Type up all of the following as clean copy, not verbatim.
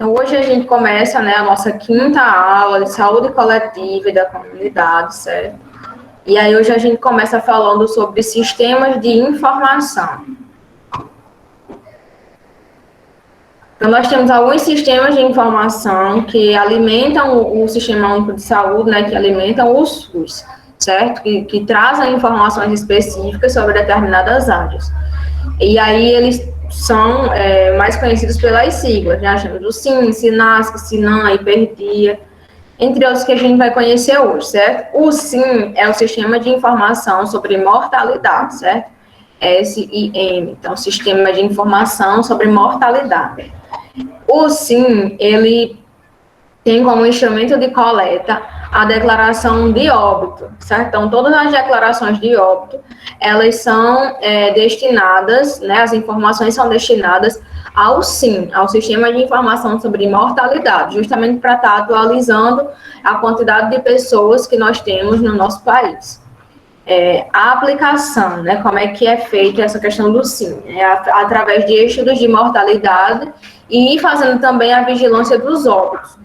Então, hoje a gente começa, né, a nossa quinta aula de saúde coletiva e da comunidade, certo? E aí hoje a gente começa falando sobre sistemas de informação. Então, nós temos alguns sistemas de informação que alimentam o Sistema Único de Saúde, né, que alimentam o SUS, certo? Que trazem informações específicas sobre determinadas áreas. E aí eles são mais conhecidos pelas siglas, né? A gente do SIM, SINASC, SINAM, Hiperdia, entre outros que a gente vai conhecer hoje, certo? O SIM é o Sistema de Informação sobre Mortalidade, certo? SIM, então, Sistema de Informação sobre Mortalidade. O SIM, ele tem como instrumento de coleta a declaração de óbito, certo? Então, todas as declarações de óbito, elas são destinadas, né, as informações são destinadas ao SIM, ao Sistema de Informação sobre Mortalidade, justamente para estar atualizando a quantidade de pessoas que nós temos no nosso país. A aplicação, né, como é que é feita essa questão do SIM? Através de estudos de mortalidade e fazendo também a vigilância dos óbitos.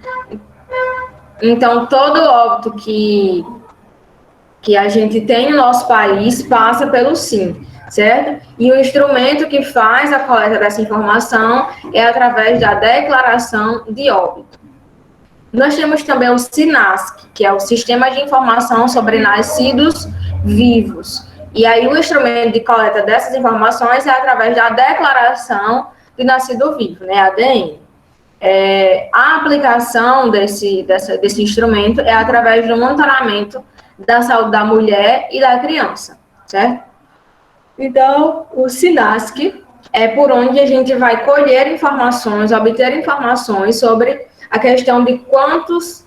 Então, todo óbito que a gente tem no nosso país passa pelo SIM, certo? E o instrumento que faz a coleta dessa informação é através da declaração de óbito. Nós temos também o SINASC, que é o Sistema de Informação sobre Nascidos Vivos. E aí o instrumento de coleta dessas informações é através da declaração de nascido vivo, né, ADN. A aplicação desse instrumento é através do monitoramento da saúde da mulher e da criança, certo? Então, o SINASC é por onde a gente vai colher informações, obter informações sobre a questão de quantas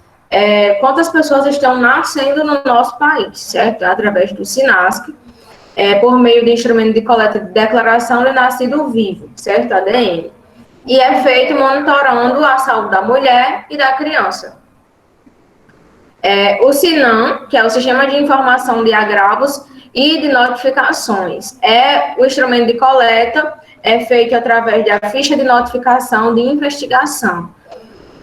pessoas estão nascendo no nosso país, certo? Através do SINASC, por meio de instrumento de coleta de declaração de nascido vivo, certo? ADN. E é feito monitorando a saúde da mulher e da criança. O SINAM, que é o Sistema de Informação de Agravos e de Notificações, o instrumento de coleta é feito através da ficha de notificação de investigação.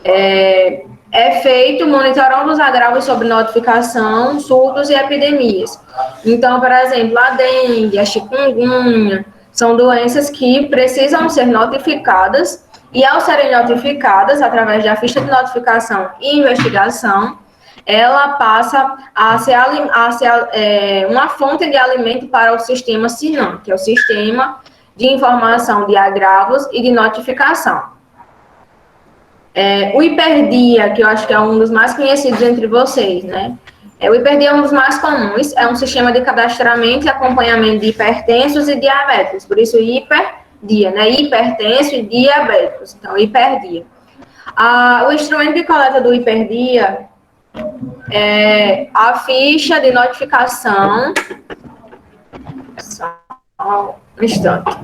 É feito monitorando os agravos sobre notificação, surtos e epidemias. Então, por exemplo, a dengue, a chikungunya, são doenças que precisam ser notificadas e, ao serem notificadas, através da ficha de notificação e investigação, ela passa a ser uma fonte de alimento para o sistema SINAM, que é o Sistema de Informação de Agravos e de Notificação. O Hiperdia, que eu acho que é um dos mais conhecidos entre vocês, né? O Hiperdia é um dos mais comuns, é um sistema de cadastramento e acompanhamento de hipertensos e diabéticos, por isso Hiperdia, né? Hipertenso e diabéticos, então Hiperdia. O instrumento de coleta do Hiperdia é a ficha de notificação. Só um instante.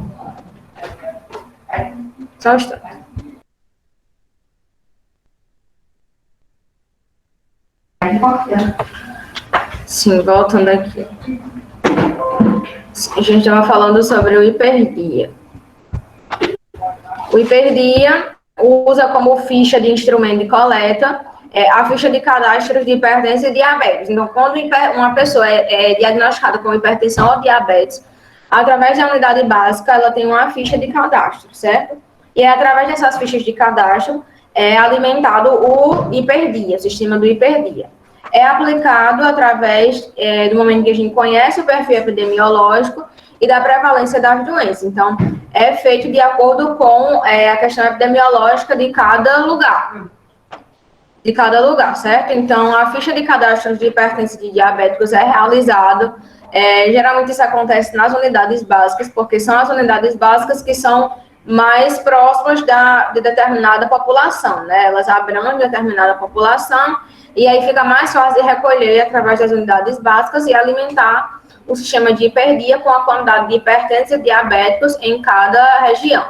Só um instante. Sim, voltando aqui. A gente estava falando sobre o Hiperdia. O Hiperdia usa como ficha de instrumento de coleta a ficha de cadastro de hipertensão e diabetes. Então, quando uma pessoa é diagnosticada com hipertensão ou diabetes, através da unidade básica, ela tem uma ficha de cadastro, certo? E através dessas fichas de cadastro, é alimentado o Hiperdia, o sistema do Hiperdia. É aplicado através do momento que a gente conhece o perfil epidemiológico e da prevalência das doenças. Então, é feito de acordo com a questão epidemiológica de cada lugar. Certo? Então, a ficha de cadastro de hipertensos e de diabéticos é realizada. Geralmente, isso acontece nas unidades básicas, porque são as unidades básicas que são mais próximas de determinada população, né? Elas abrangem determinada população e aí fica mais fácil de recolher através das unidades básicas e alimentar o sistema de Hiperdia com a quantidade de hipertensos e diabéticos em cada região.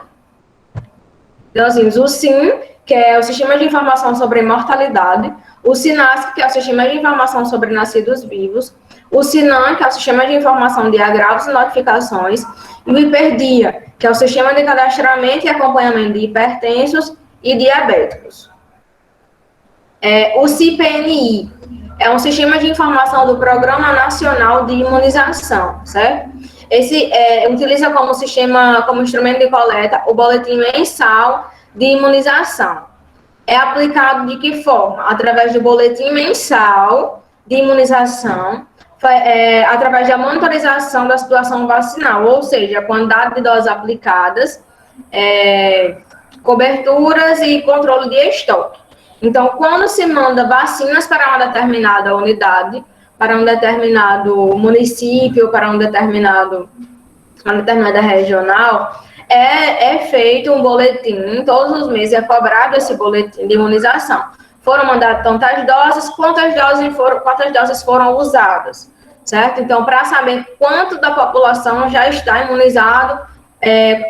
Então, assim, o SIM, que é o Sistema de Informação sobre Mortalidade, o SINASC, que é o Sistema de Informação sobre Nascidos Vivos, o SINAM, que é o Sistema de Informação de Agravos e Notificações, e o Hiperdia, que é o Sistema de Cadastramento e Acompanhamento de Hipertensos e diabéticos. O CIPNI é um sistema de informação do Programa Nacional de Imunização, certo? Esse utiliza como sistema, como instrumento de coleta, o boletim mensal de imunização. É aplicado de que forma? Através do boletim mensal de imunização, através da monitorização da situação vacinal, ou seja, a quantidade de doses aplicadas, coberturas e controle de estoque. Então, quando se manda vacinas para uma determinada unidade, para um determinado município, para uma determinada regional, é feito um boletim, todos os meses é cobrado esse boletim de imunização. Foram mandadas tantas doses, quantas doses foram usadas, certo? Então, para saber quanto da população já está imunizado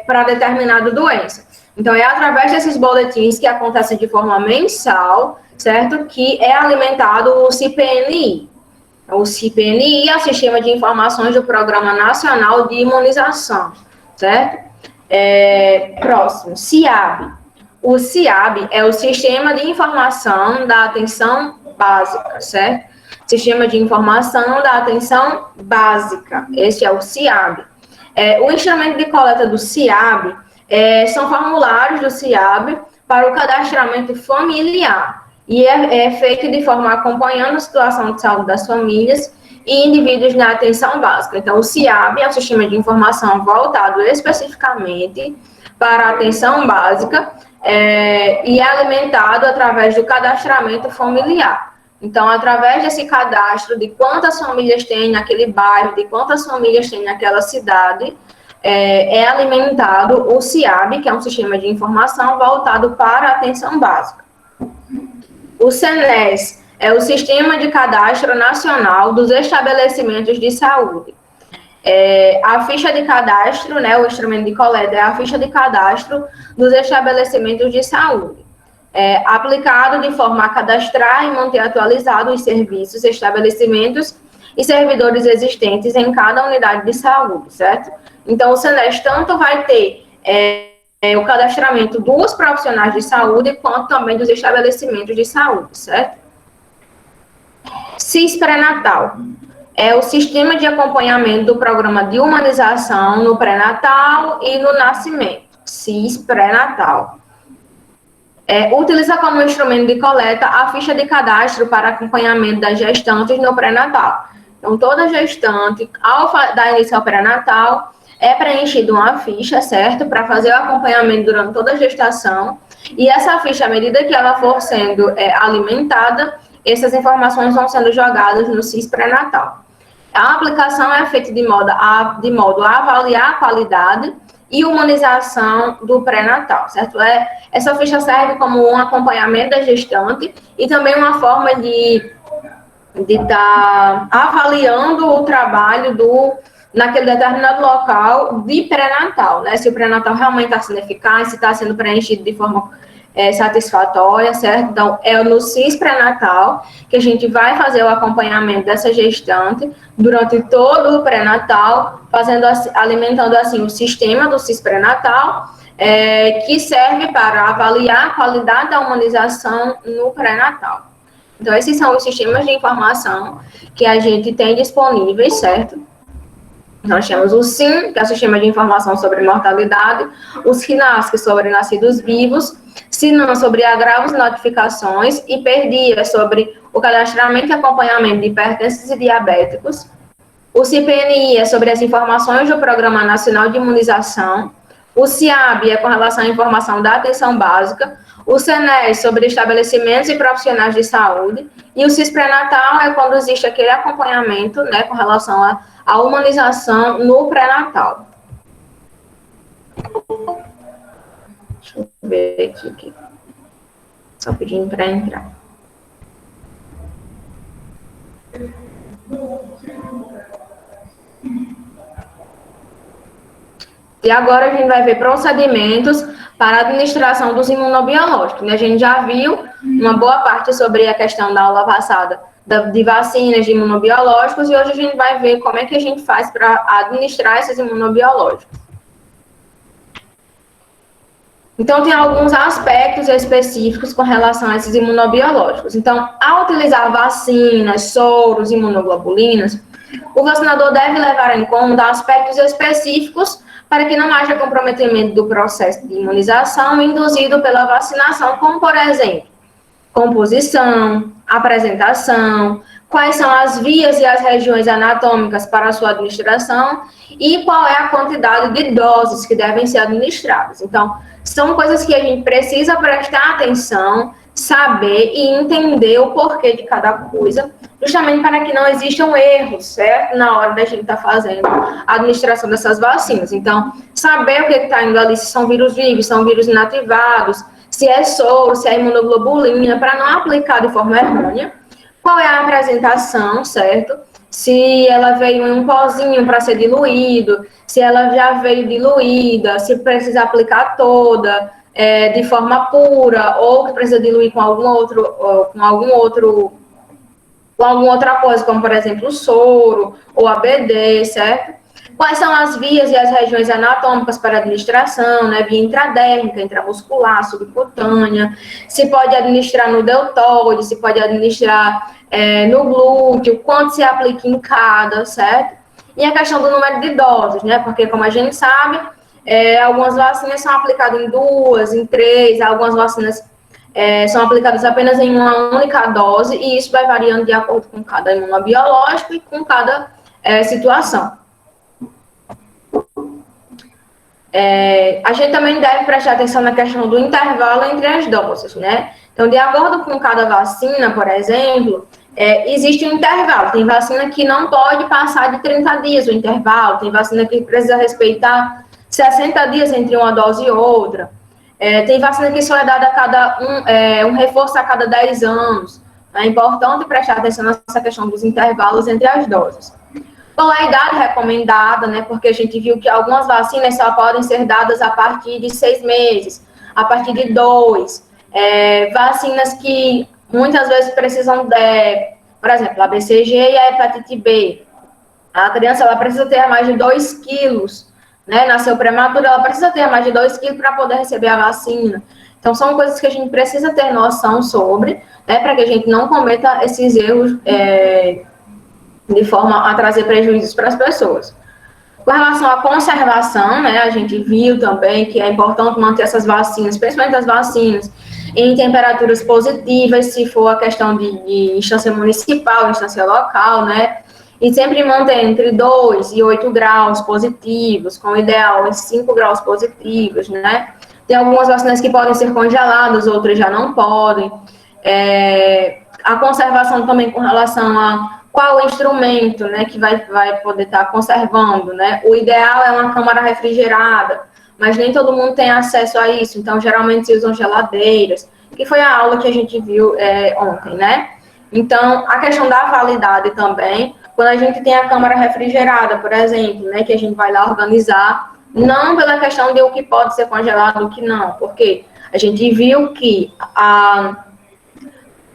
para determinada doença. Então, é através desses boletins que acontecem de forma mensal, certo? Que é alimentado o CIPNI. O CIPNI é o Sistema de Informações do Programa Nacional de Imunização, certo? Próximo, CIAB. O CIAB é o Sistema de Informação da Atenção Básica, certo? Sistema de Informação da Atenção Básica, esse é o CIAB. O instrumento de coleta do CIAB são formulários do CIAB para o cadastramento familiar e é feito de forma acompanhando a situação de saúde das famílias e indivíduos na atenção básica. Então, o CIAB é um sistema de informação voltado especificamente para a atenção básica e é alimentado através do cadastramento familiar. Então, através desse cadastro de quantas famílias tem naquele bairro, de quantas famílias tem naquela cidade, é alimentado o CIAB, que é um sistema de informação voltado para a atenção básica. O SENES é o Sistema de Cadastro Nacional dos Estabelecimentos de Saúde. A ficha de cadastro, né, o instrumento de coleta, é a ficha de cadastro dos estabelecimentos de saúde. Aplicado de forma a cadastrar e manter atualizado os serviços, estabelecimentos e servidores existentes em cada unidade de saúde, certo? Então, o SENES tanto vai ter o cadastramento dos profissionais de saúde, quanto também dos estabelecimentos de saúde, certo? CIS pré-natal é o sistema de acompanhamento do programa de humanização no pré-natal e no nascimento, CIS pré-natal. Utiliza como instrumento de coleta a ficha de cadastro para acompanhamento das gestantes no pré-natal. Então, toda gestante, ao dar início ao pré-natal, é preenchida uma ficha, certo? Para fazer o acompanhamento durante toda a gestação. E essa ficha, à medida que ela for sendo alimentada, essas informações vão sendo jogadas no CIS pré-natal. A aplicação é feita de modo a avaliar a qualidade e humanização do pré-natal, certo? Essa ficha serve como um acompanhamento da gestante e também uma forma de estar avaliando o trabalho naquele determinado local de pré-natal, né? Se o pré-natal realmente está sendo eficaz, se está sendo preenchido de forma satisfatória, certo? Então, é no CIS pré-natal que a gente vai fazer o acompanhamento dessa gestante durante todo o pré-natal, alimentando assim o sistema do CIS pré-natal, que serve para avaliar a qualidade da humanização no pré-natal. Então, esses são os sistemas de informação que a gente tem disponíveis, certo? Nós temos o SIM, que é o Sistema de Informação sobre Mortalidade, o SINASC sobre nascidos vivos, SINAM sobre agravos e notificações, e PERDIA sobre o cadastramento e acompanhamento de hipertensos e diabéticos, o CIPNI é sobre as informações do Programa Nacional de Imunização, o CIAB é com relação à informação da atenção básica, o SENES sobre estabelecimentos e profissionais de saúde, e o CIS pré-natal é quando existe aquele acompanhamento, né, com relação à humanização no pré-natal. Deixa eu ver aqui. Só pedindo para entrar. E agora a gente vai ver procedimentos para a administração dos imunobiológicos. A gente já viu uma boa parte sobre a questão da aula passada de vacinas de imunobiológicos e hoje a gente vai ver como é que a gente faz para administrar esses imunobiológicos. Então, tem alguns aspectos específicos com relação a esses imunobiológicos. Então, ao utilizar vacinas, soros, imunoglobulinas, o vacinador deve levar em conta aspectos específicos para que não haja comprometimento do processo de imunização induzido pela vacinação, como, por exemplo, composição, apresentação, quais são as vias e as regiões anatômicas para a sua administração e qual é a quantidade de doses que devem ser administradas. Então, são coisas que a gente precisa prestar atenção, saber e entender o porquê de cada coisa, justamente para que não existam erros, certo? Na hora da gente estar fazendo a administração dessas vacinas. Então, saber o que está indo ali, se são vírus vivos, se são vírus inativados, se é soro, se é imunoglobulina, para não aplicar de forma errônea. Qual é a apresentação, certo? Se ela veio em um pozinho para ser diluído, se ela já veio diluída, se precisa aplicar toda de forma pura, ou que precisa diluir com alguma outra coisa, como por exemplo o soro ou ABD, certo? Quais são as vias e as regiões anatômicas para administração, né? Via intradérmica, intramuscular, subcutânea, se pode administrar no deltoide, se pode administrar no glúteo, quanto se aplica em cada, certo? E a questão do número de doses, né? Porque, como a gente sabe, algumas vacinas são aplicadas em 2, em 3, algumas vacinas são aplicadas apenas em uma única dose, e isso vai variando de acordo com cada imunobiológico e com cada situação. A gente também deve prestar atenção na questão do intervalo entre as doses, né? Então, de acordo com cada vacina, por exemplo, existe um intervalo. Tem vacina que não pode passar de 30 dias o intervalo, tem vacina que precisa respeitar 60 dias entre uma dose e outra. Tem vacina que só é dada a cada um reforço a cada 10 anos. É importante prestar atenção nessa questão dos intervalos entre as doses. Qual é a idade recomendada, né? Porque a gente viu que algumas vacinas só podem ser dadas a partir de 6 meses, a partir de 2. Vacinas que muitas vezes precisam por exemplo, a BCG e a hepatite B. A criança ela precisa ter mais de 2 quilos, né? Nasceu prematura, ela precisa ter mais de 2 quilos para poder receber a vacina. Então, são coisas que a gente precisa ter noção sobre, né? Para que a gente não cometa esses erros de forma a trazer prejuízos para as pessoas. Com relação à conservação, né, a gente viu também que é importante manter essas vacinas, principalmente as vacinas, em temperaturas positivas, se for a questão de instância municipal, instância local, né, e sempre manter entre 2 e 8 graus positivos, com o ideal de 5 graus positivos, né. Tem algumas vacinas que podem ser congeladas, outras já não podem. A conservação também com relação a qual instrumento, né, que vai poder estar conservando, né? O ideal é uma câmara refrigerada, mas nem todo mundo tem acesso a isso, então geralmente se usam geladeiras, que foi a aula que a gente viu ontem, né? Então, a questão da validade também, quando a gente tem a câmara refrigerada, por exemplo, né, que a gente vai lá organizar, não pela questão de o que pode ser congelado e o que não, porque a gente viu que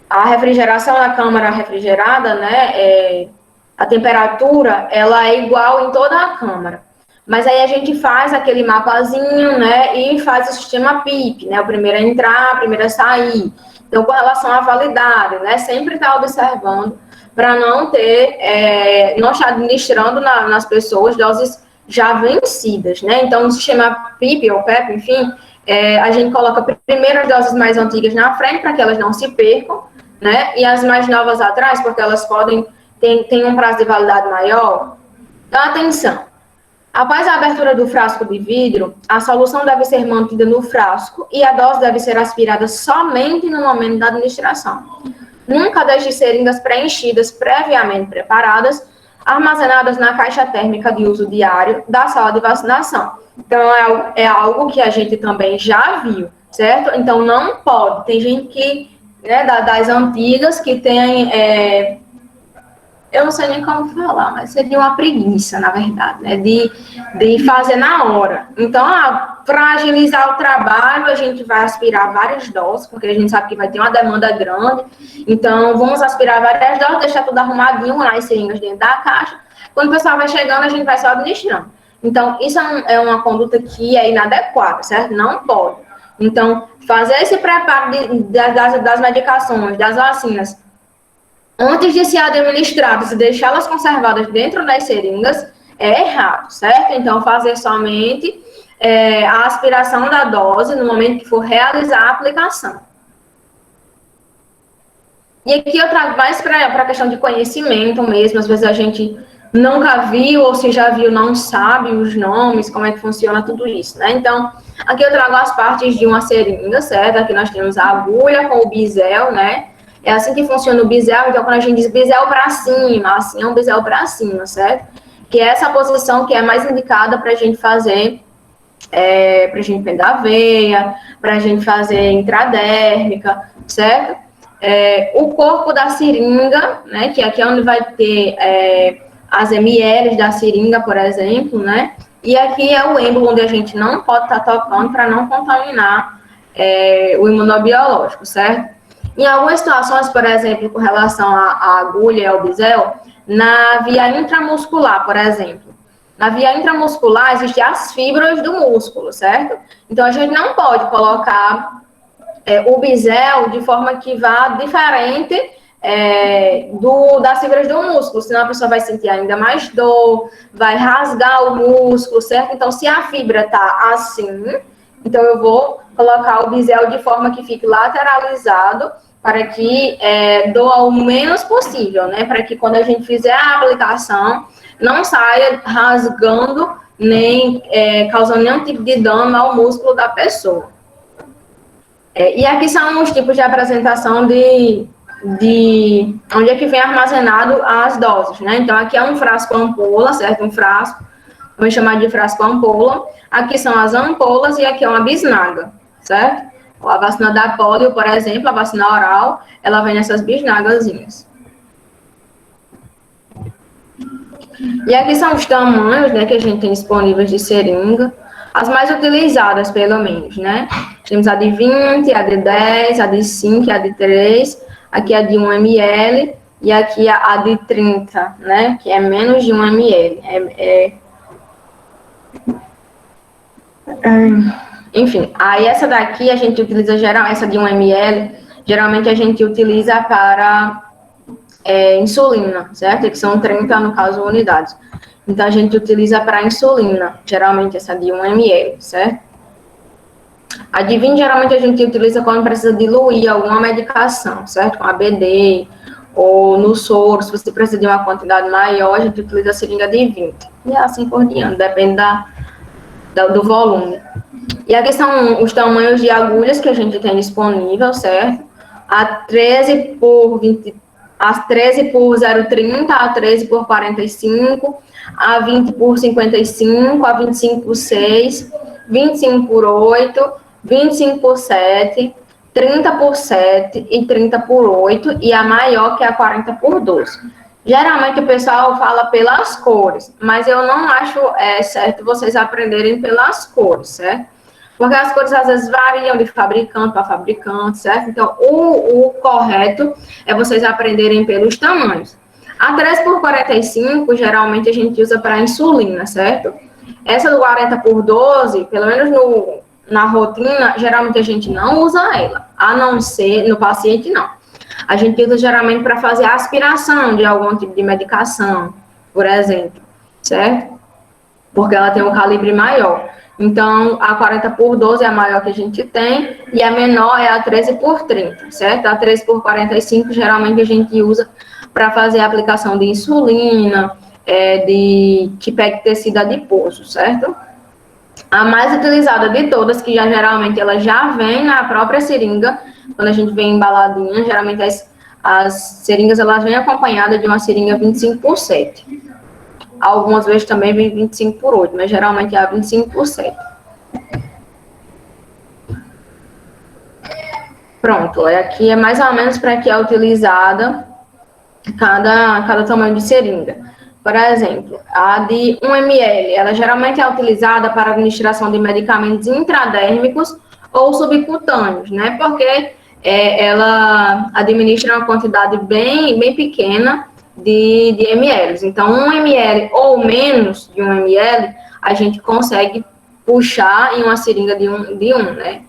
a refrigeração na câmara refrigerada, né, a temperatura, ela é igual em toda a câmara. Mas aí a gente faz aquele mapazinho, né, e faz o sistema PIP, né, o primeiro a entrar, o primeiro a sair. Então, com relação à validade, né, sempre está observando para não não estar administrando nas pessoas doses já vencidas, né. Então, no sistema PIP ou PEP, enfim, a gente coloca primeiro as doses mais antigas na frente para que elas não se percam, né? E as mais novas atrás, porque elas podem ter um prazo de validade maior. Então, atenção. Após a abertura do frasco de vidro, a solução deve ser mantida no frasco e a dose deve ser aspirada somente no momento da administração. Nunca deixe seringas preenchidas previamente preparadas, armazenadas na caixa térmica de uso diário da sala de vacinação. Então, é algo que a gente também já viu, certo? Então, não pode. Tem gente que das antigas, que tem, eu não sei nem como falar, mas seria uma preguiça, na verdade, né, de fazer na hora. Então, para agilizar o trabalho, a gente vai aspirar várias doses, porque a gente sabe que vai ter uma demanda grande, então vamos aspirar várias doses, deixar tudo arrumadinho lá, as seringas dentro da caixa. Quando o pessoal vai chegando, a gente vai só administrando. Então, isso é uma conduta que é inadequada, certo? Não pode. Então, fazer esse preparo das medicações, das vacinas, antes de ser administradas e deixá-las conservadas dentro das seringas, é errado, certo? Então, fazer somente a aspiração da dose no momento que for realizar a aplicação. E aqui eu trago mais para a questão de conhecimento mesmo, às vezes a gente nunca viu, ou se já viu, não sabe os nomes, como é que funciona tudo isso, né? Então, aqui eu trago as partes de uma seringa, certo? Aqui nós temos a agulha com o bisel, né? É assim que funciona o bisel, então quando a gente diz bisel para cima, assim é um bisel para cima, certo? Que é essa posição que é mais indicada para a gente fazer, para a gente prender a veia, para a gente fazer intradérmica, certo? O corpo da seringa, né, que aqui é onde vai ter as ml da seringa, por exemplo, né, e aqui é o êmbolo onde a gente não pode estar tocando para não contaminar o imunobiológico, certo? Em algumas situações, por exemplo, com relação à agulha e ao bisel, na via intramuscular, por exemplo, na via intramuscular existem as fibras do músculo, certo? Então, a gente não pode colocar o bisel de forma que vá diferente das fibras do músculo, senão a pessoa vai sentir ainda mais dor, vai rasgar o músculo, certo? Então, se a fibra está assim, então eu vou colocar o bisel de forma que fique lateralizado para que doa o menos possível, né? Para que quando a gente fizer a aplicação, não saia rasgando, nem causando nenhum tipo de dano ao músculo da pessoa. E aqui são os tipos de apresentação de onde é que vem armazenado as doses, né? Então, aqui é um frasco ampola, certo? Um frasco, vamos chamar de frasco ampola. Aqui são as ampolas e aqui é uma bisnaga, certo? A vacina da polio, por exemplo, a vacina oral, ela vem nessas bisnagazinhas. E aqui são os tamanhos, né, que a gente tem disponíveis de seringa, as mais utilizadas, pelo menos, né? Temos a de 20, a de 10, a de 5 e a de 3, aqui a de 1 ml e aqui a de 30, né, que é menos de 1 ml. Enfim, aí essa daqui a gente utiliza essa de 1 ml, geralmente a gente utiliza para insulina, certo? Que são 30, no caso, unidades. Então, a gente utiliza para insulina, geralmente essa de 1 ml, certo? A de 20, geralmente, a gente utiliza quando precisa diluir alguma medicação, certo? Com ABD ou no soro, se você precisa de uma quantidade maior, a gente utiliza a seringa de 20. E assim por diante, depende do volume. E aqui são os tamanhos de agulhas que a gente tem disponível, certo? A 13 por 20, as 13 por 0,30, a 13 por 45, a 20 por 55, a 25 por 6, 25 por 8, 25 por 7, 30 por 7 e 30 por 8, e a maior, que é a 40 por 12. Geralmente o pessoal fala pelas cores, mas eu não acho certo vocês aprenderem pelas cores, certo? Porque as cores às vezes variam de fabricante para fabricante, certo? Então, o correto é vocês aprenderem pelos tamanhos. A 3 por 45, geralmente a gente usa para insulina, certo? Essa do 40 por 12, pelo menos na rotina, geralmente a gente não usa ela, a não ser no paciente, não. A gente usa geralmente para fazer a aspiração de algum tipo de medicação, por exemplo, certo? Porque ela tem um calibre maior. Então, a 40 por 12 é a maior que a gente tem, e a menor é a 13 por 30, certo? A 13 por 45, geralmente a gente usa para fazer a aplicação de insulina, que pega tecido adiposo, certo? A mais utilizada de todas, que geralmente ela já vem na própria seringa, quando a gente vem embaladinha, geralmente as seringas elas vêm acompanhadas de uma seringa 25 por 7. Algumas vezes também vem 25 por 8, mas geralmente é a 25 por 7. Pronto, aqui é mais ou menos para que é utilizada cada tamanho de seringa. Por exemplo, a de 1 ml, ela geralmente é utilizada para administração de medicamentos intradérmicos ou subcutâneos, né? Porque ela administra uma quantidade bem pequena de ml. Então, 1 ml ou menos de 1 ml, a gente consegue puxar em uma seringa de 1, né?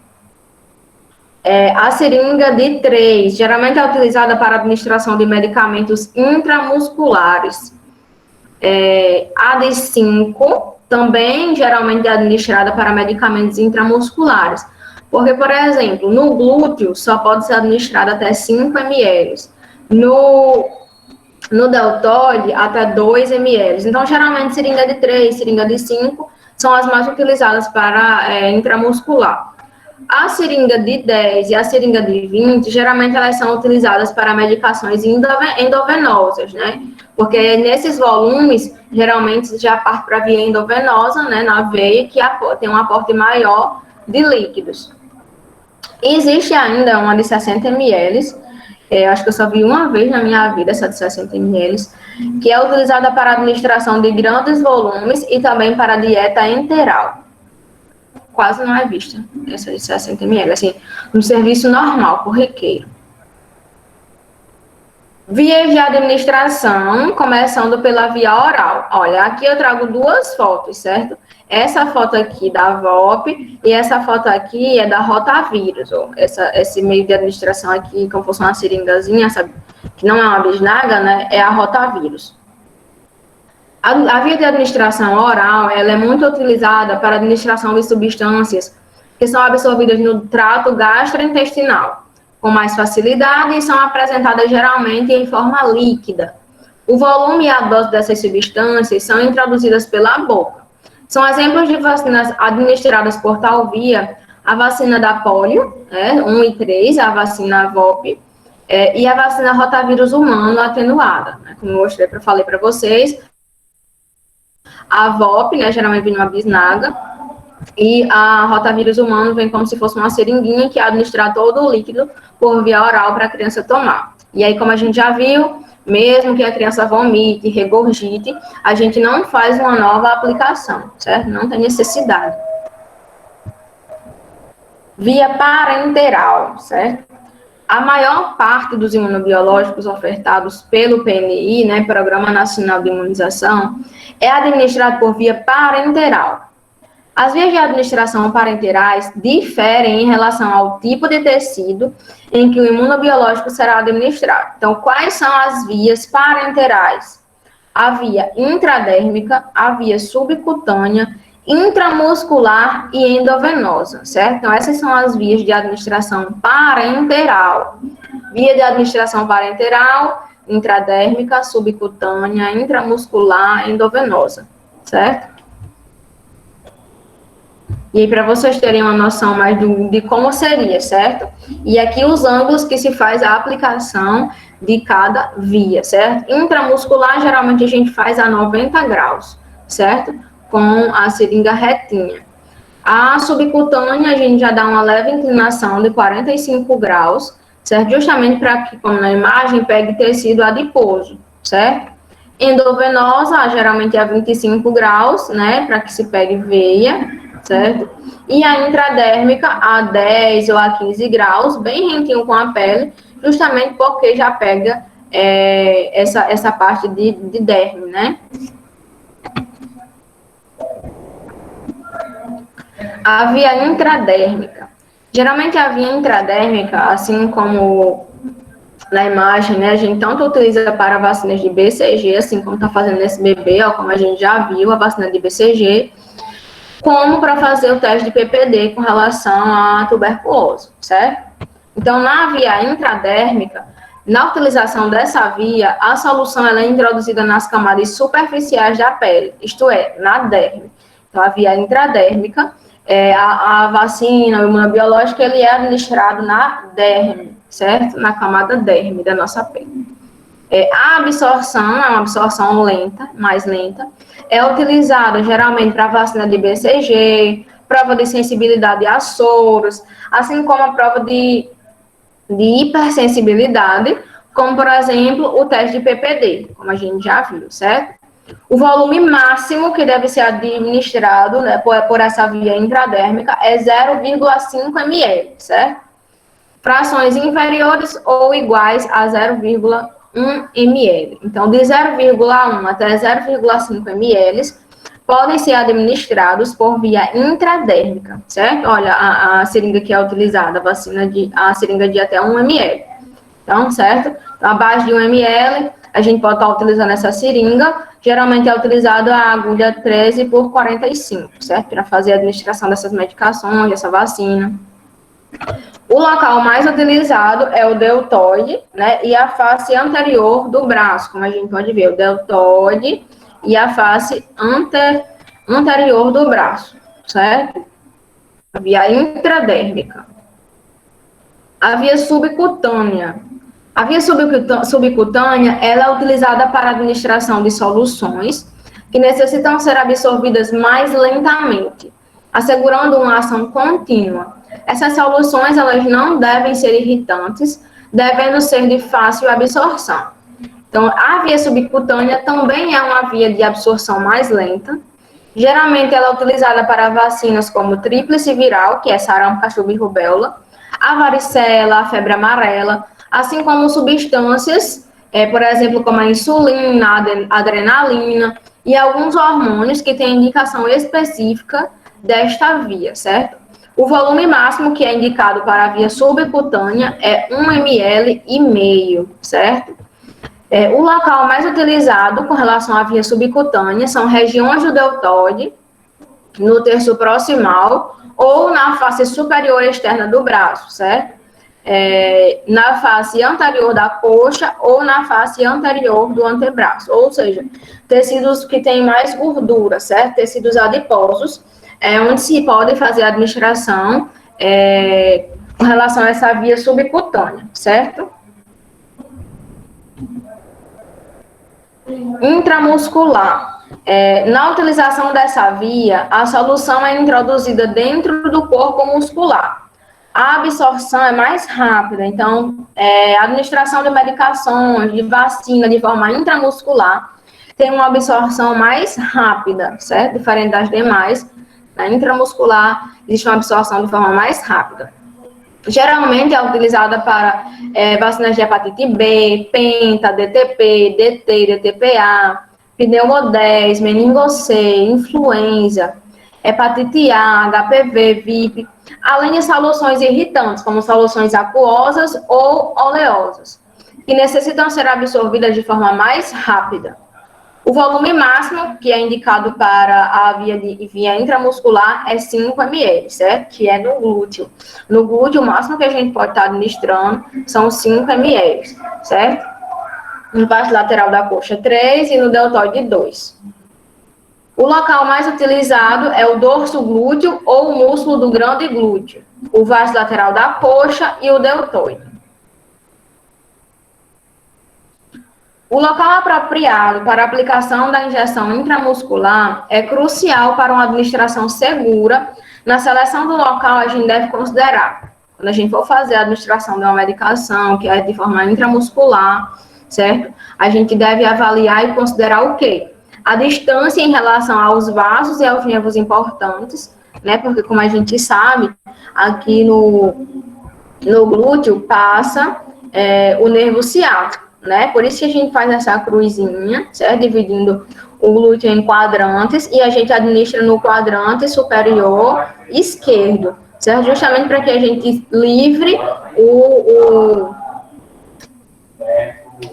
A seringa de 3, geralmente é utilizada para administração de medicamentos intramusculares. A de 5, também geralmente é administrada para medicamentos intramusculares. Porque, por exemplo, no glúteo só pode ser administrada até 5 ml. No deltoide, até 2 ml. Então, geralmente, seringa de 3, seringa de 5 são as mais utilizadas para intramuscular. A seringa de 10 e a seringa de 20, geralmente elas são utilizadas para medicações endovenosas, né? Porque nesses volumes, geralmente já parte para a via endovenosa, né, na veia, que tem um aporte maior de líquidos. Existe ainda uma de 60 ml, acho que eu só vi uma vez na minha vida essa de 60 ml, que é utilizada para administração de grandes volumes e também para a dieta enteral. Quase não é vista essa de 60 ml, assim, no serviço normal, corriqueiro. Vias de administração, começando pela via oral. Olha, aqui eu trago duas fotos, certo? Essa foto aqui da VOP e essa foto aqui é da rotavírus. Ó. Esse meio de administração aqui, como fosse uma seringazinha, sabe? Que não é uma bisnaga, né? É a rotavírus. A via de administração oral, ela é muito utilizada para a administração de substâncias que são absorvidas no trato gastrointestinal com mais facilidade e são apresentadas geralmente em forma líquida. O volume e a dose dessas substâncias são introduzidas pela boca. São exemplos de vacinas administradas por tal via: a vacina da polio, 1 e 3, a vacina VOP, e a vacina rotavírus humano atenuada, né, como eu falei para vocês. A VOP, né, geralmente vem numa bisnaga, e a rotavírus humano vem como se fosse uma seringuinha que administra todo o líquido por via oral para a criança tomar. E aí, como a gente já viu, mesmo que a criança vomite, regurgite, a gente não faz uma nova aplicação, certo? Não tem necessidade. Via parenteral, certo? A maior parte dos imunobiológicos ofertados pelo PNI, né, Programa Nacional de Imunização, é administrado por via parenteral. As vias de administração parenterais diferem em relação ao tipo de tecido em que o imunobiológico será administrado. Então, quais são as vias parenterais? A via intradérmica, a via subcutânea, intramuscular e endovenosa, certo? Então, essas são as vias de administração parenteral. Via de administração parenteral, intradérmica, subcutânea, intramuscular, endovenosa, certo? E aí, para vocês terem uma noção mais de como seria, certo? E aqui os ângulos que se faz a aplicação de cada via, certo? Intramuscular, geralmente a gente faz a 90 graus, certo? Com a seringa retinha. A subcutânea, a gente já dá uma leve inclinação de 45 graus, certo? Justamente para que, como na imagem, pegue tecido adiposo, certo? Endovenosa, geralmente é a 25 graus, né? Para que se pegue veia, certo? E a intradérmica a 10 ou a 15 graus, bem rentinho com a pele, justamente porque já pega essa parte de derme, né? A via intradérmica. Geralmente a via intradérmica, assim como na imagem, né, a gente tanto utiliza para vacinas de BCG, assim como está fazendo nesse bebê, ó, como a gente já viu, a vacina de BCG, como para fazer o teste de PPD com relação à tuberculose, certo? Então, na via intradérmica, na utilização dessa via, a solução ela é introduzida nas camadas superficiais da pele, isto é, na derme. Então, a via intradérmica, a vacina, o imunobiológico, ele é administrado na derme, certo? Na camada derme da nossa pele. A absorção é uma absorção lenta, mais lenta, é utilizada geralmente para vacina de BCG, prova de sensibilidade a soros, assim como a prova de hipersensibilidade, como, por exemplo, o teste de PPD, como a gente já viu, certo? O volume máximo que deve ser administrado, né, por essa via intradérmica é 0,5 ml, certo? Frações inferiores ou iguais a 0,1 ml. Então, de 0,1 até 0,5 ml, podem ser administrados por via intradérmica, certo? Olha, a seringa que é utilizada, a seringa de até 1 ml. Então, certo? Então, abaixo de 1 ml, a gente pode estar utilizando essa seringa. Geralmente é utilizado a agulha 13 por 45, certo? Para fazer a administração dessas medicações, dessa vacina. O local mais utilizado é o deltoide, né? E a face anterior do braço, como a gente pode ver, o deltoide e a face anterior do braço, certo? A via intradérmica. A via subcutânea. A via subcutânea, ela é utilizada para a administração de soluções que necessitam ser absorvidas mais lentamente, assegurando uma ação contínua. Essas soluções, elas não devem ser irritantes, devendo ser de fácil absorção. Então, a via subcutânea também é uma via de absorção mais lenta. Geralmente, ela é utilizada para vacinas como tríplice viral, que é sarampo, cachumba e rubéola, a varicela, a febre amarela, assim como substâncias, por exemplo, como a insulina, a adrenalina e alguns hormônios que têm indicação específica desta via, certo? O volume máximo que é indicado para a via subcutânea é 1 ml e meio, certo? O local mais utilizado com relação à via subcutânea são regiões do deltoide, no terço proximal ou na face superior externa do braço, certo? Na face anterior da coxa ou na face anterior do antebraço, ou seja, tecidos que têm mais gordura, certo? Tecidos adiposos, onde se pode fazer a administração com relação a essa via subcutânea, certo? Intramuscular. Na utilização dessa via, a solução é introduzida dentro do corpo muscular. A absorção é mais rápida, então, a administração de medicações, de vacina de forma intramuscular, tem uma absorção mais rápida, certo? Diferente das demais, na intramuscular, existe uma absorção de forma mais rápida. Geralmente é utilizada para vacinas de hepatite B, penta, DTP, DT, DTPA, pneumo 10, meningo C, influenza, hepatite A, HPV, VIP, além de soluções irritantes, como soluções aquosas ou oleosas, que necessitam ser absorvidas de forma mais rápida. O volume máximo, que é indicado para a via intramuscular, é 5 ml, certo? Que é no glúteo. No glúteo, o máximo que a gente pode estar administrando são 5 ml, certo? No parte lateral da coxa, 3 e no deltoide, 2. O local mais utilizado é o dorso glúteo ou o músculo do grande glúteo, o vaso lateral da coxa e o deltoide. O local apropriado para a aplicação da injeção intramuscular é crucial para uma administração segura. Na seleção do local, a gente deve considerar, quando a gente for fazer a administração de uma medicação que é de forma intramuscular, certo? A gente deve avaliar e considerar o quê? A distância em relação aos vasos e aos nervos importantes, né? Porque, como a gente sabe, aqui no glúteo passa o nervo ciático, né? Por isso que a gente faz essa cruzinha, certo? Dividindo o glúteo em quadrantes e a gente administra no quadrante superior esquerdo, certo? Justamente para que a gente livre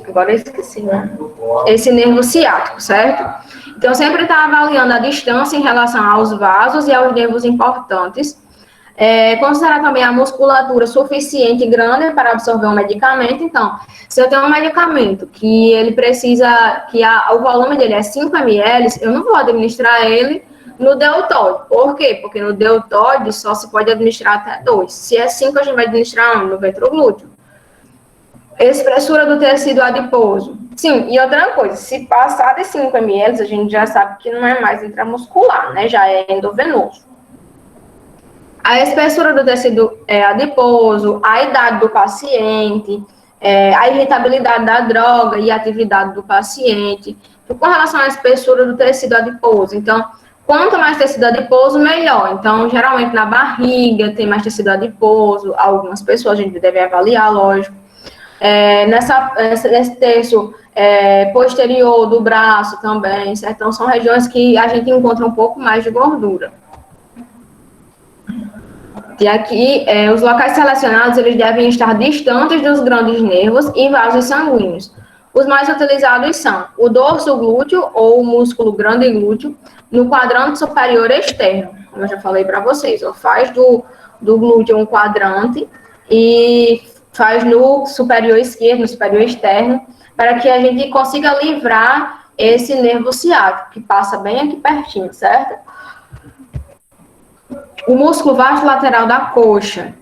agora eu esqueci, né? Esse nervo ciático, certo? Então, sempre está avaliando a distância em relação aos vasos e aos nervos importantes. Considerar também a musculatura suficiente e grande para absorver um medicamento. Então, se eu tenho um medicamento que ele precisa, o volume dele é 5 ml, eu não vou administrar ele no deltoide. Por quê? Porque no deltoide só se pode administrar até 2. Se é 5, a gente vai administrar 1 no ventroglúteo. Espessura do tecido adiposo. Sim, e outra coisa, se passar de 5 ml, a gente já sabe que não é mais intramuscular, né? Já é endovenoso. A espessura do tecido adiposo, a idade do paciente, a irritabilidade da droga e a atividade do paciente. Com relação à espessura do tecido adiposo, então, quanto mais tecido adiposo, melhor. Então, geralmente na barriga tem mais tecido adiposo, algumas pessoas a gente deve avaliar, lógico. Nesse terço posterior do braço também, certo? Então, são regiões que a gente encontra um pouco mais de gordura. E aqui, os locais selecionados, eles devem estar distantes dos grandes nervos e vasos sanguíneos. Os mais utilizados são o dorso glúteo ou o músculo grande glúteo no quadrante superior externo, como eu já falei para vocês. Faz do glúteo um quadrante e faz no superior esquerdo, no superior externo, para que a gente consiga livrar esse nervo ciático, que passa bem aqui pertinho, certo? O músculo vasto lateral da coxa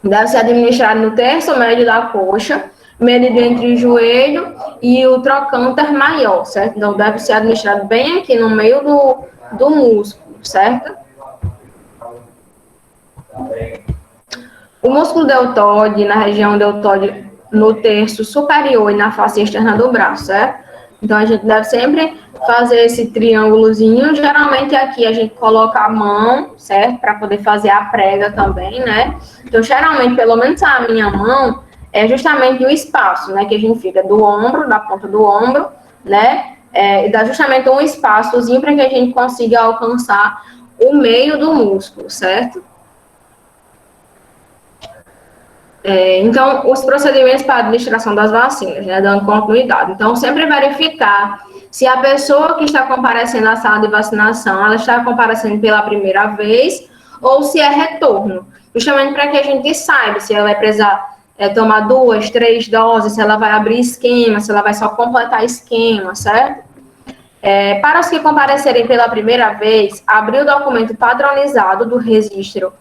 deve ser administrado no terço médio da coxa, medido entre o joelho e o trocânter maior, certo? Então, deve ser administrado bem aqui no meio do músculo, certo? O músculo deltoide, na região deltoide, no terço superior e na face externa do braço, certo? Então, a gente deve sempre fazer esse triângulozinho. Geralmente, aqui a gente coloca a mão, certo? Para poder fazer a prega também, né? Então, geralmente, pelo menos a minha mão, é justamente o espaço, né? Que a gente fica do ombro, da ponta do ombro, né? E dá justamente um espaçozinho para que a gente consiga alcançar o meio do músculo, certo? Então, os procedimentos para a administração das vacinas, né, dando continuidade. Então, sempre verificar se a pessoa que está comparecendo à sala de vacinação, ela está comparecendo pela primeira vez ou se é retorno. Justamente para que a gente saiba se ela vai precisar tomar 2, 3 doses, se ela vai abrir esquema, se ela vai só completar esquema, certo? Para os que comparecerem pela primeira vez, abrir o documento padronizado do registro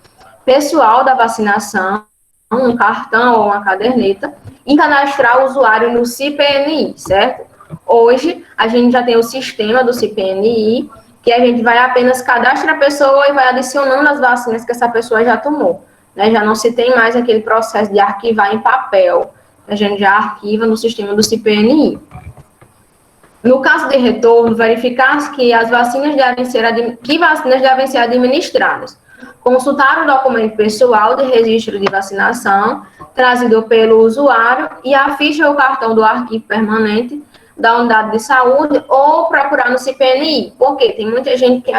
pessoal da vacinação, um cartão ou uma caderneta, e cadastrar o usuário no CPNI, certo? Hoje, a gente já tem o sistema do CPNI, que a gente vai apenas cadastrar a pessoa e vai adicionando as vacinas que essa pessoa já tomou, né? Já não se tem mais aquele processo de arquivar em papel, a gente já arquiva no sistema do CPNI. No caso de retorno, verificar que as vacinas devem ser administradas. Consultar o documento pessoal de registro de vacinação, trazido pelo usuário, e a ficha ou cartão do arquivo permanente da unidade de saúde, ou procurar no CPNI, porque tem muita gente que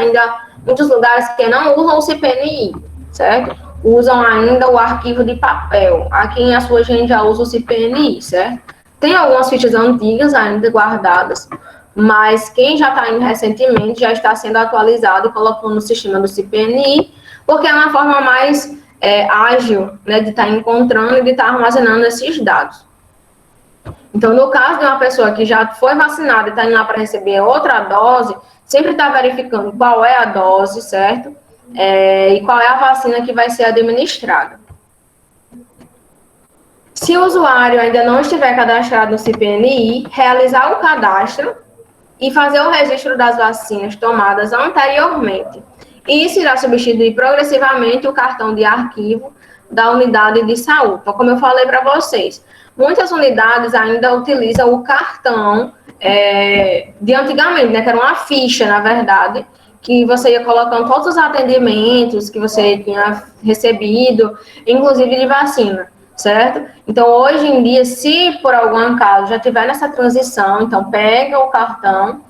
muitos lugares que não usam o CPNI, certo? Usam ainda o arquivo de papel. Aqui em Açu a gente já usa o CPNI, certo? Tem algumas fichas antigas ainda guardadas, mas quem já está indo recentemente já está sendo atualizado e colocando no sistema do CPNI, porque é uma forma mais ágil, né, de estar encontrando e de estar armazenando esses dados. Então, no caso de uma pessoa que já foi vacinada e está indo lá para receber outra dose, sempre está verificando qual é a dose, certo? E qual é a vacina que vai ser administrada. Se o usuário ainda não estiver cadastrado no CPNI, realizar o cadastro e fazer o registro das vacinas tomadas anteriormente. Isso irá substituir progressivamente o cartão de arquivo da unidade de saúde. Então, como eu falei para vocês, muitas unidades ainda utilizam o cartão de antigamente, né, que era uma ficha, na verdade, que você ia colocando todos os atendimentos que você tinha recebido, inclusive de vacina, certo? Então, hoje em dia, se por algum acaso já tiver nessa transição, então pega o cartão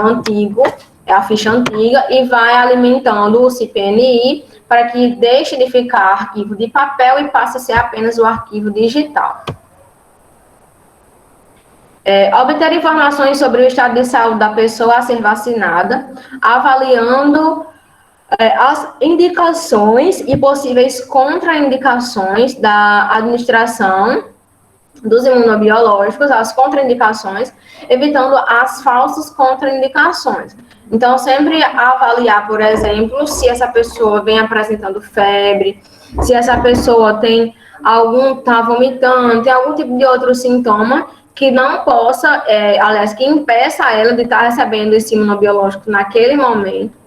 antigo, a ficha antiga, e vai alimentando o CPNI para que deixe de ficar arquivo de papel e passe a ser apenas o arquivo digital. Obter informações sobre o estado de saúde da pessoa a ser vacinada, avaliando as indicações e possíveis contraindicações da administração dos imunobiológicos, as contraindicações, evitando as falsas contraindicações. Então, sempre avaliar, por exemplo, se essa pessoa vem apresentando febre, se essa pessoa está vomitando, tem algum tipo de outro sintoma que não possa, aliás, que impeça ela de estar recebendo esse imunobiológico naquele momento.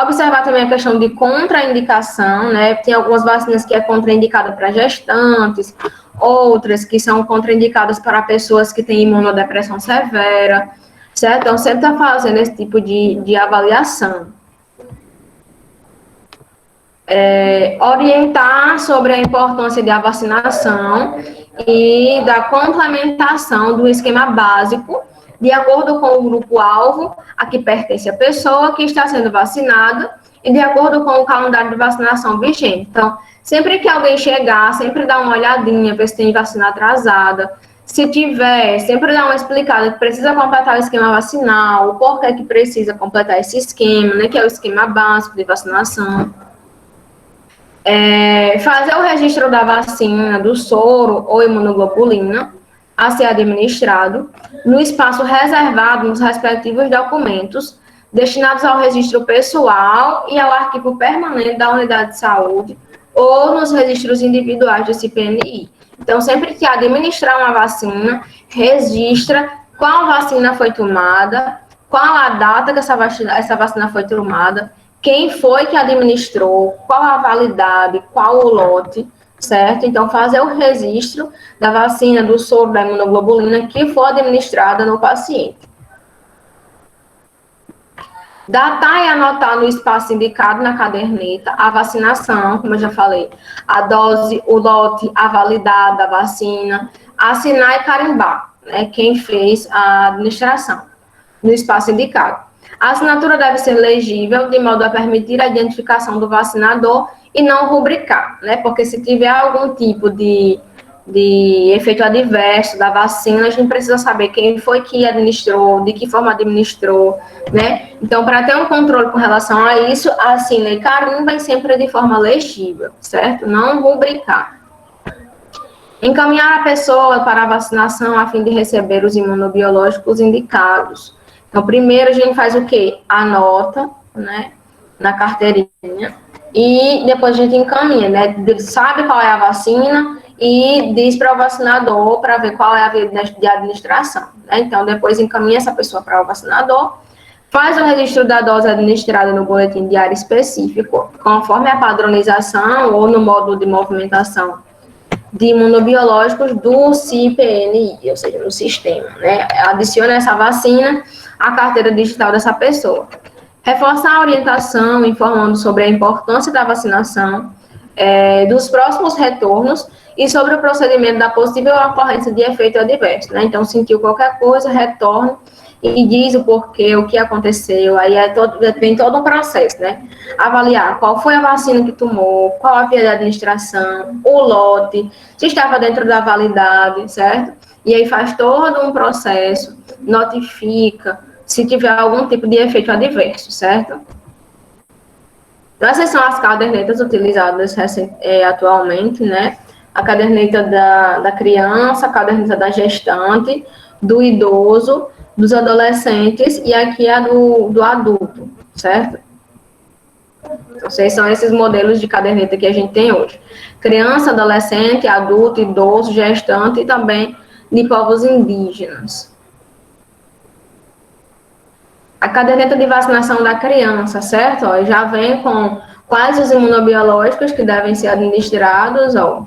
Observar também a questão de contraindicação, né? Tem algumas vacinas que é contraindicada para gestantes, outras que são contraindicadas para pessoas que têm imunodepressão severa, certo? Então, sempre está fazendo esse tipo de avaliação. Orientar sobre a importância da vacinação e da complementação do esquema básico, de acordo com o grupo-alvo a que pertence a pessoa que está sendo vacinada e de acordo com o calendário de vacinação vigente. Então, sempre que alguém chegar, sempre dá uma olhadinha, ver se tem vacina atrasada. Se tiver, sempre dá uma explicada que precisa completar o esquema vacinal, o porquê que precisa completar esse esquema, né, que é o esquema básico de vacinação. Fazer o registro da vacina, do soro ou imunoglobulina a ser administrado no espaço reservado nos respectivos documentos destinados ao registro pessoal e ao arquivo permanente da unidade de saúde ou nos registros individuais do CPNI. Então, sempre que administrar uma vacina, registra qual vacina foi tomada, qual a data que essa vacina foi tomada, quem foi que administrou, qual a validade, qual o lote, certo? Então, fazer o registro da vacina, do soro, da imunoglobulina que for administrada no paciente. Datar e anotar no espaço indicado na caderneta a vacinação, como eu já falei, a dose, o lote, a validade da vacina, assinar e carimbar, né, quem fez a administração no espaço indicado. A assinatura deve ser legível, de modo a permitir a identificação do vacinador e não rubricar, né, porque se tiver algum tipo de efeito adverso da vacina, a gente precisa saber quem foi que administrou, de que forma administrou, né? Então, para ter um controle com relação a isso, assina e carimba sempre de forma legível, certo? Não rubricar. Encaminhar a pessoa para a vacinação a fim de receber os imunobiológicos indicados. Então, primeiro a gente faz o quê? Anota, né, na carteirinha, e depois a gente encaminha, né? Sabe qual é a vacina e diz para o vacinador para ver qual é a via de administração, né? Então, depois encaminha essa pessoa para o vacinador, faz o registro da dose administrada no boletim diário específico, conforme a padronização ou no módulo de movimentação de imunobiológicos do CPNI, ou seja, no sistema, né? Adiciona essa vacina à carteira digital dessa pessoa. Reforçar a orientação, informando sobre a importância da vacinação, dos próximos retornos e sobre o procedimento da possível ocorrência de efeito adverso, né? Então, sentiu qualquer coisa, retorna e diz o porquê, o que aconteceu, aí tem todo um processo, né? Avaliar qual foi a vacina que tomou, qual a via de administração, o lote, se estava dentro da validade, certo? E aí faz todo um processo, notifica se tiver algum tipo de efeito adverso, certo? Então, essas são as cadernetas utilizadas atualmente, né? A caderneta da criança, a caderneta da gestante, do idoso, dos adolescentes e aqui a do adulto, certo? Então, são esses modelos de caderneta que a gente tem hoje. Criança, adolescente, adulto, idoso, gestante e também de povos indígenas. A caderneta de vacinação da criança, certo? Ó, já vem com quais os imunobiológicos que devem ser administrados, ó.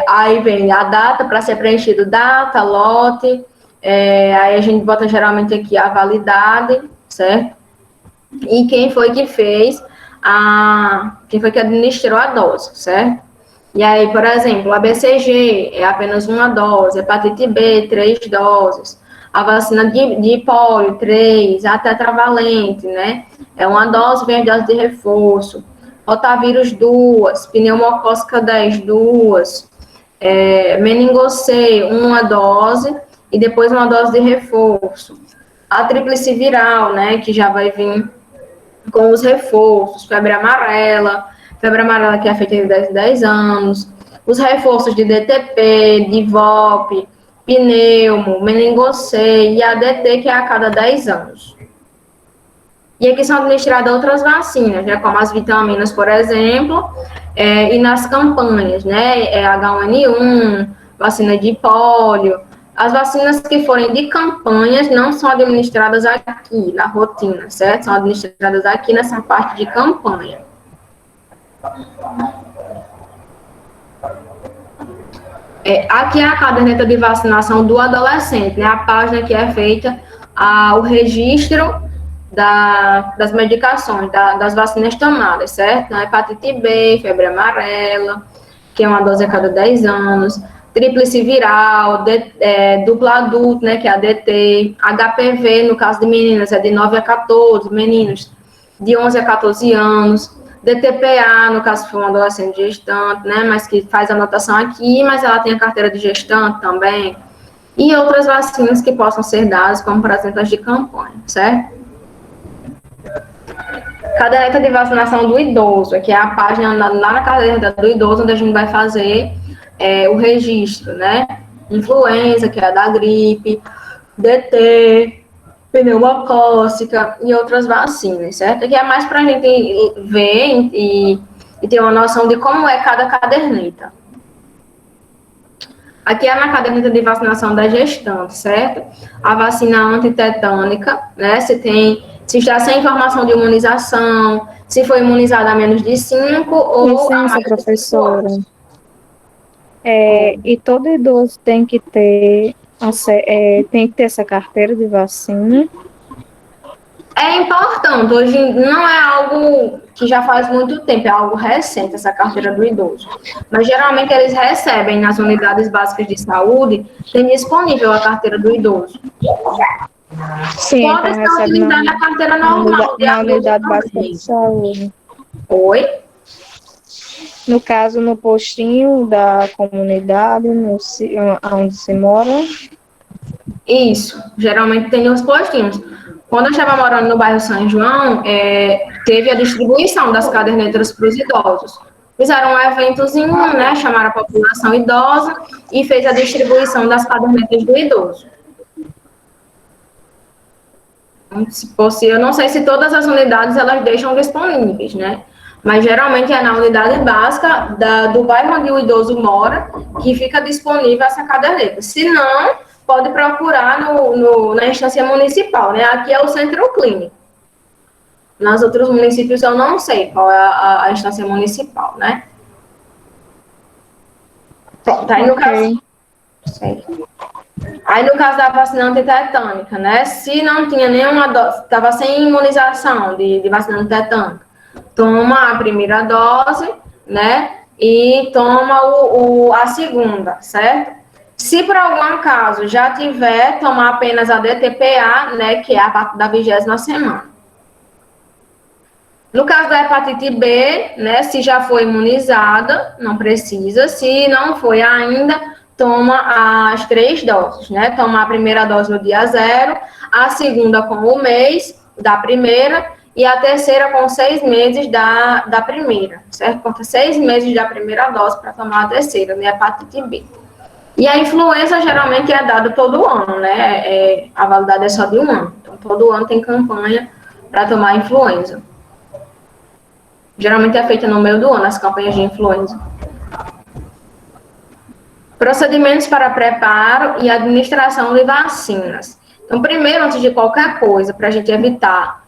Aí vem a data para ser preenchido, data, lote, aí a gente bota geralmente aqui a validade, certo? E quem foi que fez quem foi que administrou a dose, certo? E aí, por exemplo, a BCG é apenas uma dose, hepatite B, 3 doses, a vacina de pólio, 3, a tetravalente, né? É uma dose, vem a dose de reforço, rotavírus 2, pneumocócica 10, 2, meningocei, uma dose, e depois uma dose de reforço. A tríplice viral, né, que já vai vir com os reforços, febre amarela que é feita de 10 em 10 anos, os reforços de DTP, de VOP, pneumo, meningocei e ADT, que é a cada 10 anos. E aqui são administradas outras vacinas, né, como as vitaminas, por exemplo, e nas campanhas, né, H1N1, vacina de pólio. As vacinas que forem de campanhas não são administradas aqui, na rotina, certo? São administradas aqui nessa parte de campanha. Aqui é a caderneta de vacinação do adolescente, né? A página que é feita o registro das medicações, das vacinas tomadas, certo? A hepatite B, febre amarela, que é uma dose a cada 10 anos, tríplice viral, dupla adulto, né, que é a DT, HPV, no caso de meninas, é de 9 a 14, meninos de 11 a 14 anos, DTPA, no caso, for uma adolescente gestante, né, mas que faz anotação aqui, mas ela tem a carteira de gestante também, e outras vacinas que possam ser dadas, como, por exemplo, as de campanha, certo? Caderneta de vacinação do idoso, que é a página lá na caderneta do idoso, onde a gente vai fazer o registro, né? Influenza, que é a da gripe, DT, pneumocócica e outras vacinas, certo? Que é mais para a gente ver e ter uma noção de como é cada caderneta. Aqui é na caderneta de vacinação da gestante, certo? A vacina antitetânica, né? Se está sem informação de imunização, se foi imunizada a menos de 5 ou Licença, a mais professora. de 5 anos. E todo idoso tem que ter essa carteira de vacina. É importante, hoje não é algo que já faz muito tempo, é algo recente, essa carteira do idoso. Mas geralmente eles recebem nas unidades básicas de saúde, tem disponível a carteira do idoso. Sim, Pode então ser recebe utilizada a carteira normal de na adulto unidade básica também. de saúde. Oi? No caso, no postinho da comunidade, onde se mora. Isso, geralmente tem os postinhos. Quando eu estava morando no bairro São João, teve a distribuição das cadernetas para os idosos. Fizeram um eventozinho, né, chamaram a população idosa e fez a distribuição das cadernetas do idoso. Eu não sei se todas as unidades elas deixam disponíveis, né? Mas geralmente é na unidade básica do bairro onde o idoso mora que fica disponível essa caderneta. Se não, pode procurar na instância municipal, né? Aqui é o centro clínico. Nos outros municípios eu não sei qual é a instância municipal, né? Pronto, aí no caso... Aí no caso da vacina antitetânica, né? Se não tinha nenhuma dose, estava sem imunização de vacina antitetânica, toma a primeira dose, né? E toma a segunda, certo? Se por algum acaso já tiver, tomar apenas a DTPA, né? Que é a partir da 20ª semana. No caso da hepatite B, né? Se já foi imunizada, não precisa. Se não foi ainda, toma as 3 doses, né? Toma a primeira dose no dia 0, a segunda com o mês da primeira e a terceira com 6 meses da primeira, certo? Conta 6 meses da primeira dose para tomar a terceira, né? Hepatite B. E a influenza geralmente é dada todo ano, né? A validade é só de 1 ano. Então, todo ano tem campanha para tomar a influenza. Geralmente é feita no meio do ano, as campanhas de influenza. Procedimentos para preparo e administração de vacinas. Então, primeiro, antes de qualquer coisa, para a gente evitar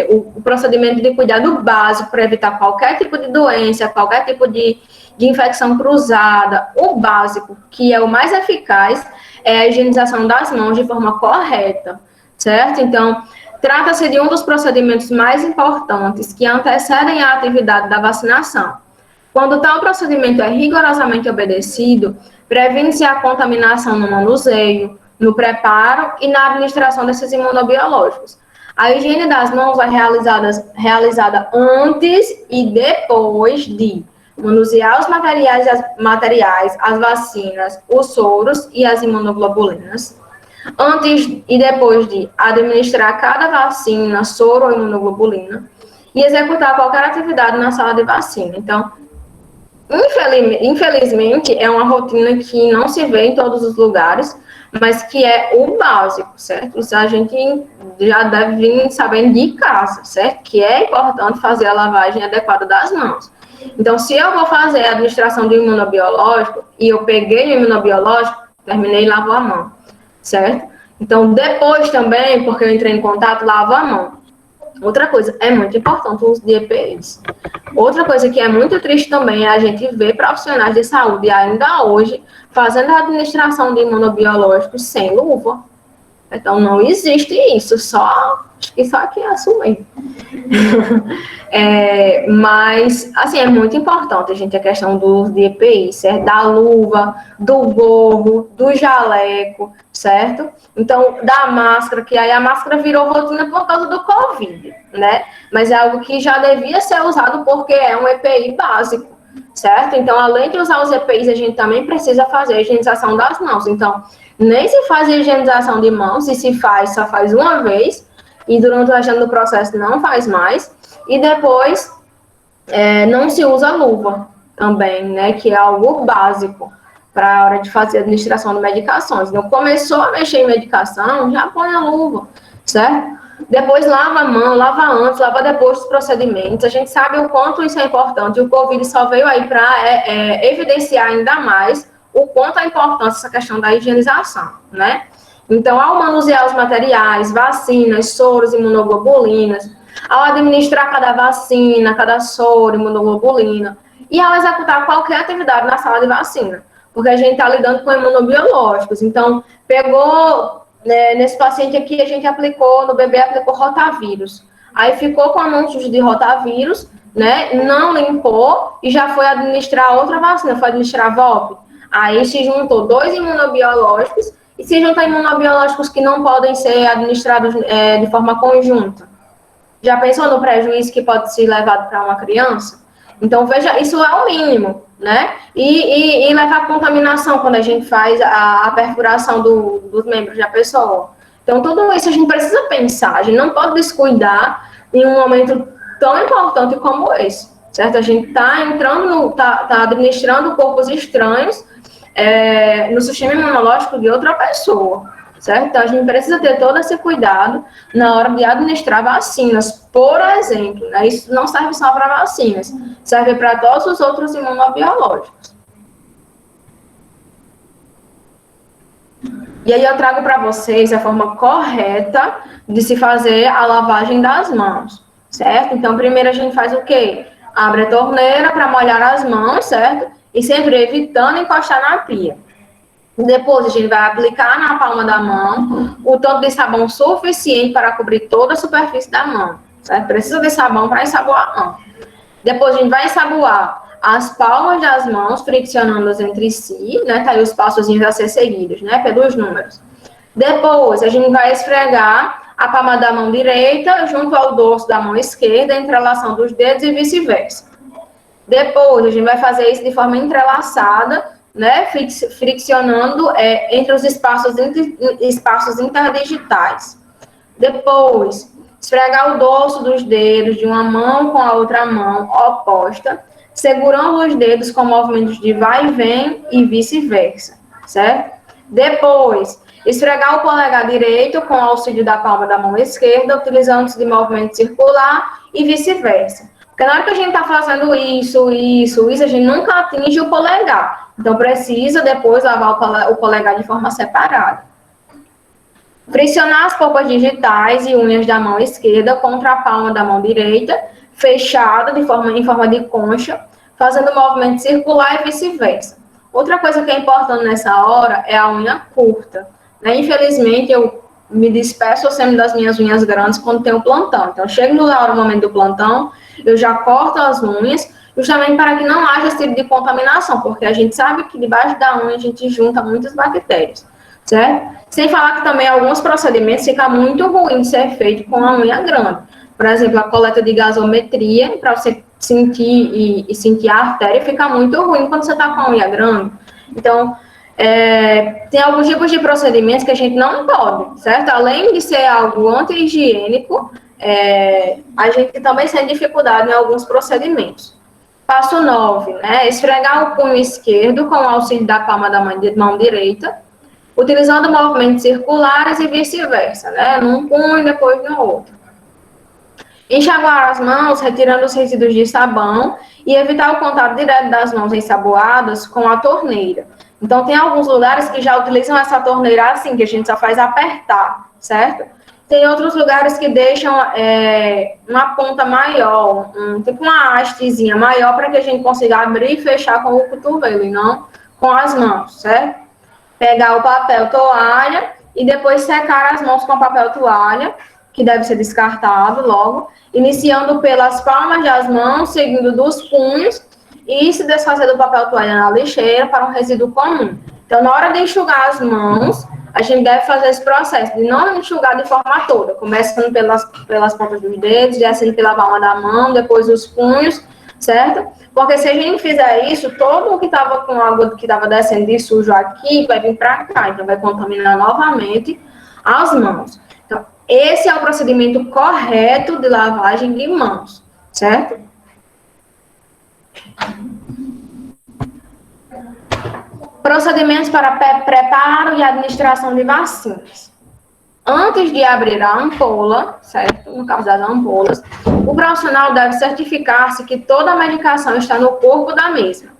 o procedimento de cuidado básico, para evitar qualquer tipo de doença, qualquer tipo de infecção cruzada, o básico, que é o mais eficaz, é a higienização das mãos de forma correta, certo? Então, trata-se de um dos procedimentos mais importantes que antecedem a atividade da vacinação. Quando tal procedimento é rigorosamente obedecido, previne-se a contaminação no manuseio, no preparo e na administração desses imunobiológicos. A higiene das mãos é realizada antes e depois de manusear os materiais, as vacinas, os soros e as imunoglobulinas. Antes e depois de administrar cada vacina, soro ou imunoglobulina. E executar qualquer atividade na sala de vacina. Então, infelizmente, é uma rotina que não se vê em todos os lugares, mas que é o básico, certo? Isso a gente já deve vir sabendo de casa, certo? Que é importante fazer a lavagem adequada das mãos. Então, se eu vou fazer a administração de imunobiológico e eu peguei o imunobiológico, terminei e lavo a mão, certo? Então, depois também, porque eu entrei em contato, lavo a mão. Outra coisa, é muito importante o uso de EPIs. Outra coisa que é muito triste também é a gente ver profissionais de saúde ainda hoje fazendo a administração de imunobiológicos sem luva. Então, não existe isso, acho que só aqui assumem. Mas, assim, é muito importante, gente, a questão do uso de EPI, certo? Da luva, do gorro, do jaleco, certo? Então, da máscara, que aí a máscara virou rotina por causa do Covid, né? Mas é algo que já devia ser usado porque é um EPI básico, certo? Então, além de usar os EPIs, a gente também precisa fazer a higienização das mãos. Então, nem se faz a higienização de mãos, e se faz, só faz uma vez, e durante o restante do processo não faz mais. E depois, não se usa luva também, né? Que é algo básico para a hora de fazer a administração de medicações. Então, começou a mexer em medicação, já põe a luva, certo? Depois lava a mão, lava antes, lava depois dos procedimentos. A gente sabe o quanto isso é importante. O Covid só veio aí para evidenciar ainda mais o quanto é importante essa questão da higienização, né? Então, ao manusear os materiais, vacinas, soros, imunoglobulinas, ao administrar cada vacina, cada soro, imunoglobulina, e ao executar qualquer atividade na sala de vacina, porque a gente está lidando com imunobiológicos. Então, pegou, nesse paciente aqui, a gente aplicou, no bebê aplicou rotavírus. Aí ficou com a mão suja de rotavírus, né? Não limpou e já foi administrar outra vacina, foi administrar VOP. Aí se juntou 2 imunobiológicos e se juntam imunobiológicos que não podem ser administrados de forma conjunta. Já pensou no prejuízo que pode ser levado para uma criança? Então, veja, isso é o mínimo, né? E levar contaminação quando a gente faz a perfuração dos membros da pessoa. Então, tudo isso a gente precisa pensar, a gente não pode descuidar em um momento tão importante como esse, certo? A gente está entrando, está administrando corpos estranhos no sistema imunológico de outra pessoa, certo? Então, a gente precisa ter todo esse cuidado na hora de administrar vacinas, por exemplo, né? Isso não serve só para vacinas, serve para todos os outros imunobiológicos. E aí eu trago para vocês a forma correta de se fazer a lavagem das mãos, certo? Então, primeiro a gente faz o quê? Abre a torneira para molhar as mãos, certo? E sempre evitando encostar na pia. Depois, a gente vai aplicar na palma da mão o tanto de sabão suficiente para cobrir toda a superfície da mão, certo? Precisa de sabão para ensaboar a mão. Depois, a gente vai ensaboar as palmas das mãos, friccionando-as entre si, né? Tá aí os passos a ser seguidos, né? Pelos números. Depois, a gente vai esfregar a palma da mão direita junto ao dorso da mão esquerda, entrelaçando os dedos e vice-versa. Depois, a gente vai fazer isso de forma entrelaçada, né? Friccionando entre os espaços interdigitais. Depois, esfregar o dorso dos dedos de uma mão com a outra mão oposta, segurando os dedos com movimentos de vai e vem e vice-versa, certo? Depois, esfregar o polegar direito com o auxílio da palma da mão esquerda, utilizando-se de movimento circular e vice-versa. Porque na hora que a gente está fazendo isso, a gente nunca atinge o polegar. Então, precisa depois lavar o polegar de forma separada. Pressionar as polpas digitais e unhas da mão esquerda contra a palma da mão direita, fechada em forma de concha, fazendo movimento circular e vice-versa. Outra coisa que é importante nessa hora é a unha curta, né? Infelizmente, eu me despeço sempre das minhas unhas grandes quando tenho plantão. Então, chego no momento do plantão, eu já corto as unhas, justamente para que não haja esse tipo de contaminação, porque a gente sabe que debaixo da unha a gente junta muitas bactérias, certo? Sem falar que também alguns procedimentos fica muito ruim de ser feito com a unha grande. Por exemplo, a coleta de gasometria, para você sentir e sentir a artéria, fica muito ruim quando você está com a unha grande. Então, tem alguns tipos de procedimentos que a gente não pode, certo? Além de ser algo anti-higiênico, a gente também tem dificuldade em alguns procedimentos. Passo 9, né? Esfregar o punho esquerdo com o auxílio da palma da mão direita, utilizando movimentos circulares e vice-versa, né? Num punho e depois no outro. Enxaguar as mãos, retirando os resíduos de sabão e evitar o contato direto das mãos ensaboadas com a torneira. Então, tem alguns lugares que já utilizam essa torneira assim, que a gente só faz apertar, certo? Tem outros lugares que deixam uma ponta maior, tipo uma hastezinha maior, para que a gente consiga abrir e fechar com o cotovelo e não com as mãos, certo? Pegar o papel toalha e depois secar as mãos com papel toalha, que deve ser descartado logo, iniciando pelas palmas das mãos, seguindo dos punhos, e se desfazer do papel toalha na lixeira para um resíduo comum. Então, na hora de enxugar as mãos, a gente deve fazer esse processo de não enxugar de forma toda, começando pelas pontas dos dedos, descendo pela palma da mão, depois os punhos, certo? Porque se a gente fizer isso, todo o que estava com água que estava descendo de sujo aqui vai vir para cá, então vai contaminar novamente as mãos. Então, esse é o procedimento correto de lavagem de mãos, certo? Procedimentos para preparo e administração de vacinas. Antes de abrir a ampola, certo? No caso das ampolas, o profissional deve certificar-se que toda a medicação está no corpo da mesma.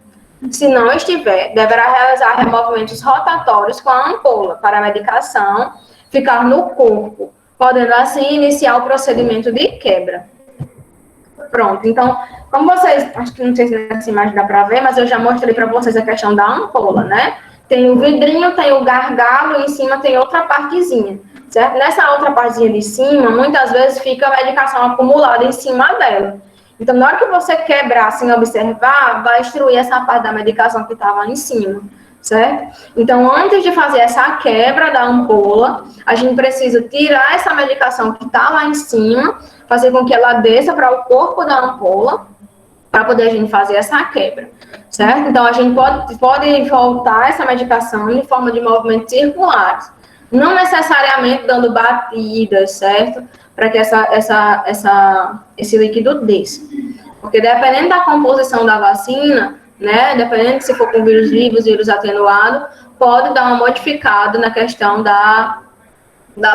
Se não estiver, deverá realizar removimentos rotatórios com a ampola para a medicação ficar no corpo, podendo assim iniciar o procedimento de quebra. Pronto, então, como vocês, acho que não sei se nessa imagem dá para ver, mas eu já mostrei para vocês a questão da ampola, né? Tem o vidrinho, tem o gargalo e em cima tem outra partezinha, certo? Nessa outra partezinha de cima, muitas vezes fica a medicação acumulada em cima dela. Então, na hora que você quebrar sem observar, vai destruir essa parte da medicação que estava em cima, certo? Então, antes de fazer essa quebra da ampola, a gente precisa tirar essa medicação que está lá em cima, fazer com que ela desça para o corpo da ampola, para poder a gente fazer essa quebra, certo? Então, a gente pode voltar essa medicação em forma de movimentos circulares, não necessariamente dando batidas, certo? Para que esse líquido desça. Porque dependendo da composição da vacina, né, dependendo se for com vírus vivos, vírus atenuado, pode dar uma modificada na questão da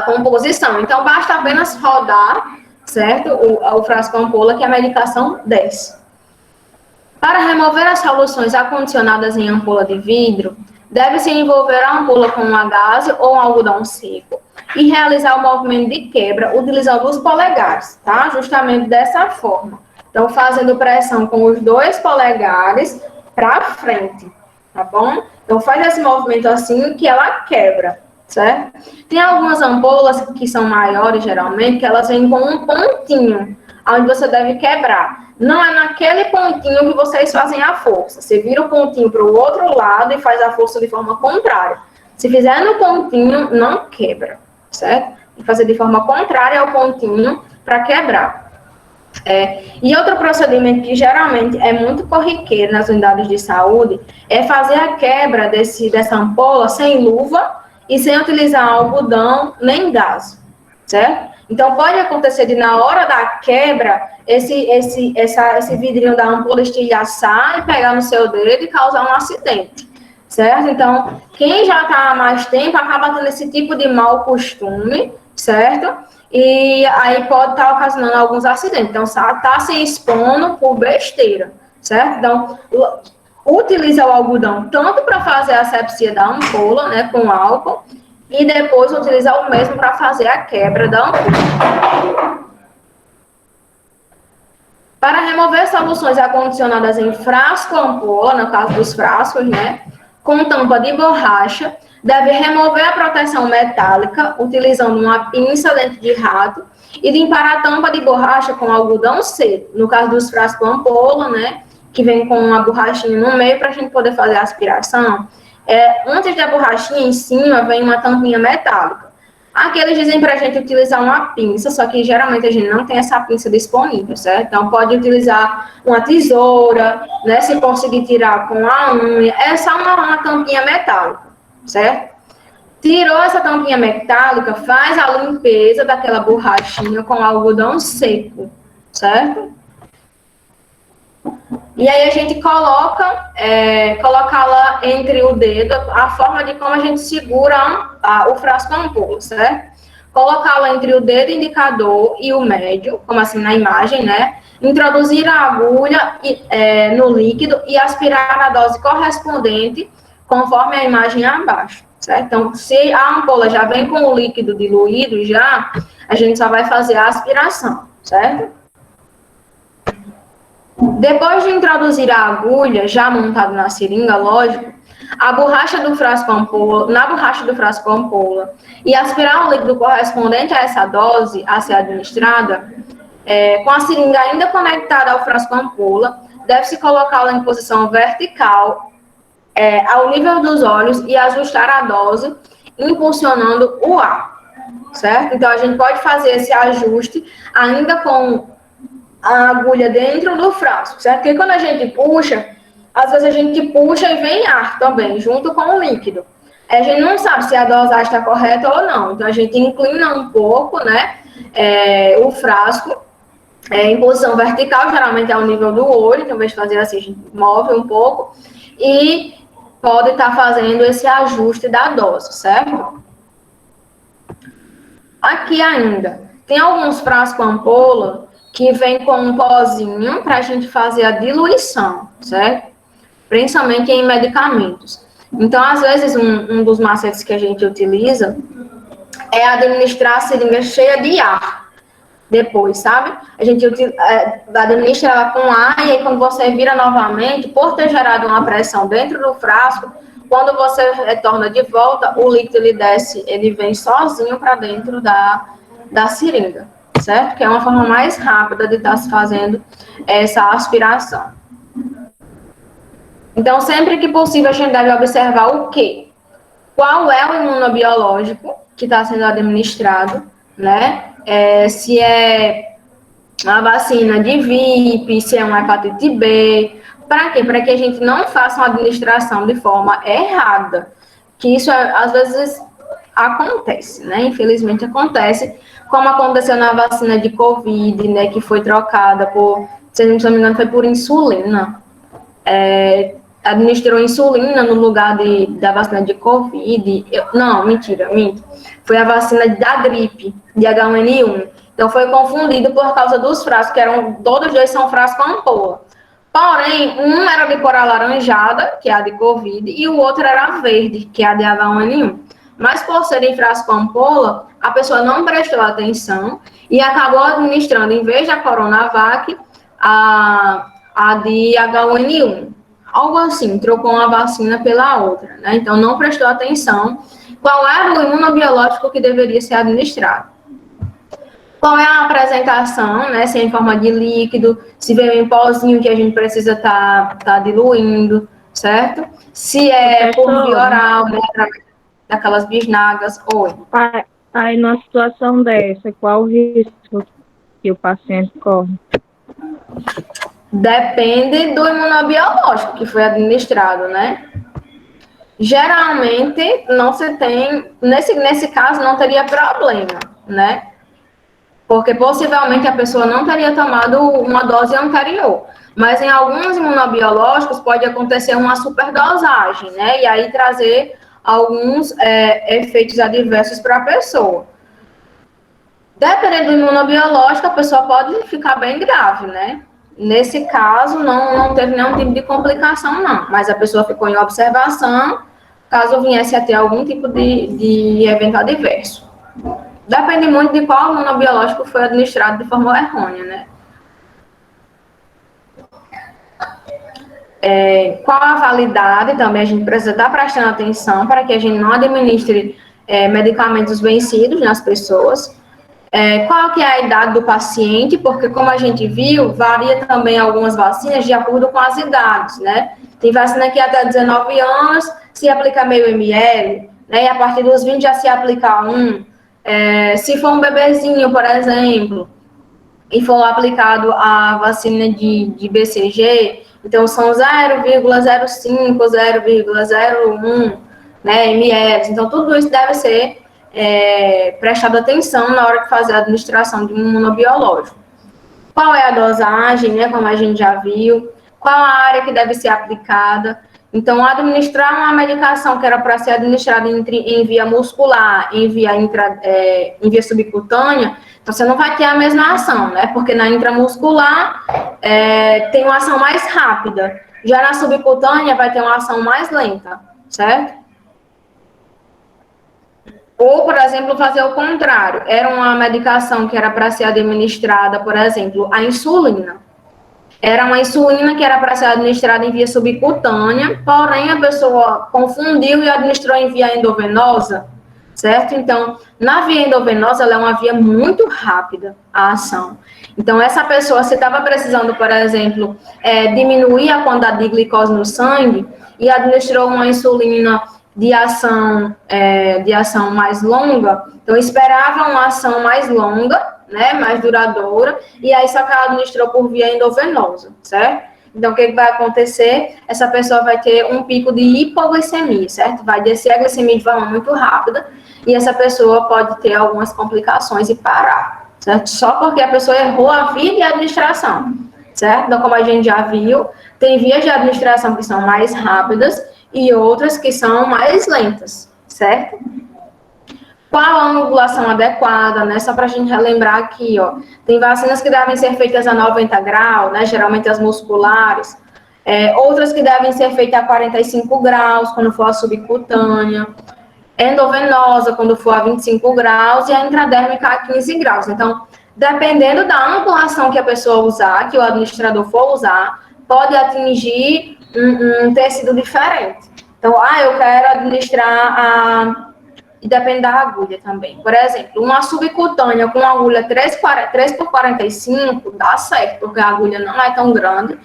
composição. Então, basta apenas rodar, certo? O frasco ampola que a medicação desce. Para remover as soluções acondicionadas em ampola de vidro, deve-se envolver a ampola com uma gaze ou um algodão seco e realizar o movimento de quebra utilizando os polegares, tá? Justamente dessa forma. Então, fazendo pressão com os 2 polegares para frente, tá bom? Então, faz esse movimento assim que ela quebra, certo? Tem algumas ampolas que são maiores, geralmente, que elas vêm com um pontinho, onde você deve quebrar. Não é naquele pontinho que vocês fazem a força. Você vira o pontinho para o outro lado e faz a força de forma contrária. Se fizer no pontinho, não quebra, certo? E fazer de forma contrária ao pontinho para quebrar. E outro procedimento que geralmente é muito corriqueiro nas unidades de saúde é fazer a quebra dessa ampola sem luva e sem utilizar algodão nem gás, certo? Então, pode acontecer de, na hora da quebra, esse vidrinho da ampola estilhaçar e pegar no seu dedo e causar um acidente, certo? Então, quem já está há mais tempo acaba tendo esse tipo de mau costume, certo? E aí pode estar ocasionando alguns acidentes. Então, está se expondo por besteira, certo? Então, utiliza o algodão tanto para fazer a asepsia da ampola, né, com álcool, e depois utilizar o mesmo para fazer a quebra da ampola. Para remover soluções acondicionadas em frasco ampola, no caso dos frascos, né, com tampa de borracha, deve remover a proteção metálica utilizando uma pinça dente de rato e limpar a tampa de borracha com algodão seco. No caso dos frascos ampola, né, que vem com uma borrachinha no meio para a gente poder fazer a aspiração. Antes da borrachinha em cima vem uma tampinha metálica. Aqui eles dizem para a gente utilizar uma pinça, só que geralmente a gente não tem essa pinça disponível, certo? Então pode utilizar uma tesoura, né, se conseguir tirar com a unha. É só uma tampinha metálica, certo? Tirou essa tampinha metálica, faz a limpeza daquela borrachinha com algodão seco, certo? E aí a gente colocá-la entre o dedo, a forma de como a gente segura o frasco ampola, certo? Colocá-la entre o dedo indicador e o médio, como assim na imagem, né? Introduzir a agulha no líquido e aspirar a dose correspondente, conforme a imagem abaixo, certo? Então, se a ampola já vem com o líquido diluído a gente só vai fazer a aspiração, certo? Depois de introduzir a agulha, já montada na seringa, lógico, A borracha do frasco ampola, na borracha do frasco ampola, e aspirar um líquido correspondente a essa dose a ser administrada, com a seringa ainda conectada ao frasco ampola, deve-se colocá-la em posição vertical, ao nível dos olhos e ajustar a dose, impulsionando o ar, certo? Então, a gente pode fazer esse ajuste ainda com a agulha dentro do frasco, certo? Porque quando a gente puxa, às vezes a gente puxa e vem ar também, junto com o líquido. A gente não sabe se a dosagem está correta ou não. Então, a gente inclina um pouco, né, o frasco em posição vertical, geralmente é ao nível do olho. Então, ao invés de fazer assim, a gente move um pouco e pode estar fazendo esse ajuste da dose, certo? Aqui ainda, tem alguns frascos ampola que vem com um pozinho para a gente fazer a diluição, certo? Principalmente em medicamentos. Então, às vezes, um dos macetes que a gente utiliza é administrar a seringa cheia de ar depois, sabe? A gente administra ela com ar e aí quando você vira novamente, por ter gerado uma pressão dentro do frasco, quando você retorna de volta, o líquido ele desce, ele vem sozinho para dentro da seringa, certo? Que é uma forma mais rápida de estar se fazendo essa aspiração. Então, sempre que possível, a gente deve observar o quê? Qual é o imunobiológico que está sendo administrado, né? Se é uma vacina de VIP, se é uma hepatite B. Para quê? Para que a gente não faça uma administração de forma errada. Que isso, às vezes, acontece, né? Infelizmente, acontece. Como aconteceu na vacina de Covid, né? Que foi trocada por, se não me engano, foi por insulina. Administrou insulina no lugar da vacina de Covid. Não, mentira, minto. Foi a vacina da gripe, de H1N1. Então, foi confundido por causa dos frascos, que todos dois são frasco ampola. Porém, um era de cor alaranjada, que é a de Covid, e o outro era verde, que é a de H1N1. Mas, por serem frasco ampola, a pessoa não prestou atenção e acabou administrando, em vez da Coronavac, a de H1N1. Algo assim, trocou uma vacina pela outra, né? Então, não prestou atenção qual era o imunobiológico que deveria ser administrado. Qual é a apresentação, né? Se é em forma de líquido, se vem em pozinho que a gente precisa tá diluindo, certo? Se é por via oral, né? Através daquelas bisnagas. Oi. Aí, numa situação dessa, qual o risco que o paciente corre? Depende do imunobiológico que foi administrado, né? Geralmente, não se tem, nesse caso, não teria problema, né? Porque possivelmente a pessoa não teria tomado uma dose anterior. Mas em alguns imunobiológicos pode acontecer uma superdosagem, né? E aí trazer alguns efeitos adversos para a pessoa. Dependendo do imunobiológico, a pessoa pode ficar bem grave, né? Nesse caso, não teve nenhum tipo de complicação, não. Mas a pessoa ficou em observação, caso viesse a ter algum tipo de evento adverso. Depende muito de qual imunobiológico foi administrado de forma errônea, né? Qual a validade, também a gente precisa estar prestando atenção para que a gente não administre medicamentos vencidos nas pessoas. Qual que é a idade do paciente, porque como a gente viu, varia também algumas vacinas de acordo com as idades, né? Tem vacina que até 19 anos se aplica meio ml, né? E a partir dos 20 já se aplica 1. Se for um bebezinho, por exemplo, e for aplicado a vacina de BCG, então são 0,05, 0,01, né, ml. Então, tudo isso deve ser prestado atenção na hora de fazer a administração de um imunobiológico. Qual é a dosagem, né, como a gente já viu, qual a área que deve ser aplicada. Então, administrar uma medicação que era para ser administrada em via muscular, em via subcutânea, então você não vai ter a mesma ação, né? Porque na intramuscular tem uma ação mais rápida. Já na subcutânea vai ter uma ação mais lenta, certo? Ou, por exemplo, fazer o contrário. Era uma medicação que era para ser administrada, por exemplo, a insulina. Era uma insulina que era para ser administrada em via subcutânea, porém a pessoa confundiu e administrou em via endovenosa, certo? Então, na via endovenosa, ela é uma via muito rápida, a ação. Então, essa pessoa, se estava precisando, por exemplo, diminuir a quantidade de glicose no sangue e administrou uma insulina de ação mais longa, então esperava uma ação mais longa, né, mais duradoura, e aí só que ela administrou por via endovenosa, certo? Então, o que vai acontecer? Essa pessoa vai ter um pico de hipoglicemia, certo? Vai descer a glicemia de forma muito rápida, e essa pessoa pode ter algumas complicações e parar, certo? Só porque a pessoa errou a via de administração, certo? Então, como a gente já viu, tem vias de administração que são mais rápidas e outras que são mais lentas, certo? Qual a angulação adequada, né? Só para a gente relembrar aqui, ó. Tem vacinas que devem ser feitas a 90 graus, né? Geralmente as musculares. Outras que devem ser feitas a 45 graus, quando for a subcutânea. Endovenosa, quando for a 25 graus. E a intradérmica a 15 graus. Então, dependendo da angulação que a pessoa usar, que o administrador for usar, pode atingir um tecido diferente. Então, eu quero administrar e depende da agulha também. Por exemplo, uma subcutânea com agulha 3x45 dá certo, porque a agulha não é tão grande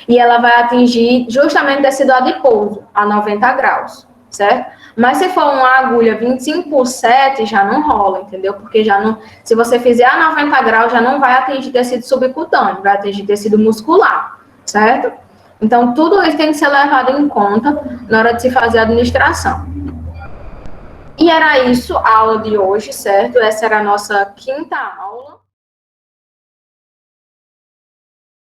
e ela vai atingir justamente o tecido adiposo, a 90 graus, certo? Mas se for uma agulha 25x7, já não rola, entendeu? Porque já não, se você fizer a 90 graus, já não vai atingir tecido subcutâneo, vai atingir tecido muscular, certo? Então, tudo isso tem que ser levado em conta na hora de se fazer a administração. E era isso a aula de hoje, certo? Essa era a nossa quinta aula.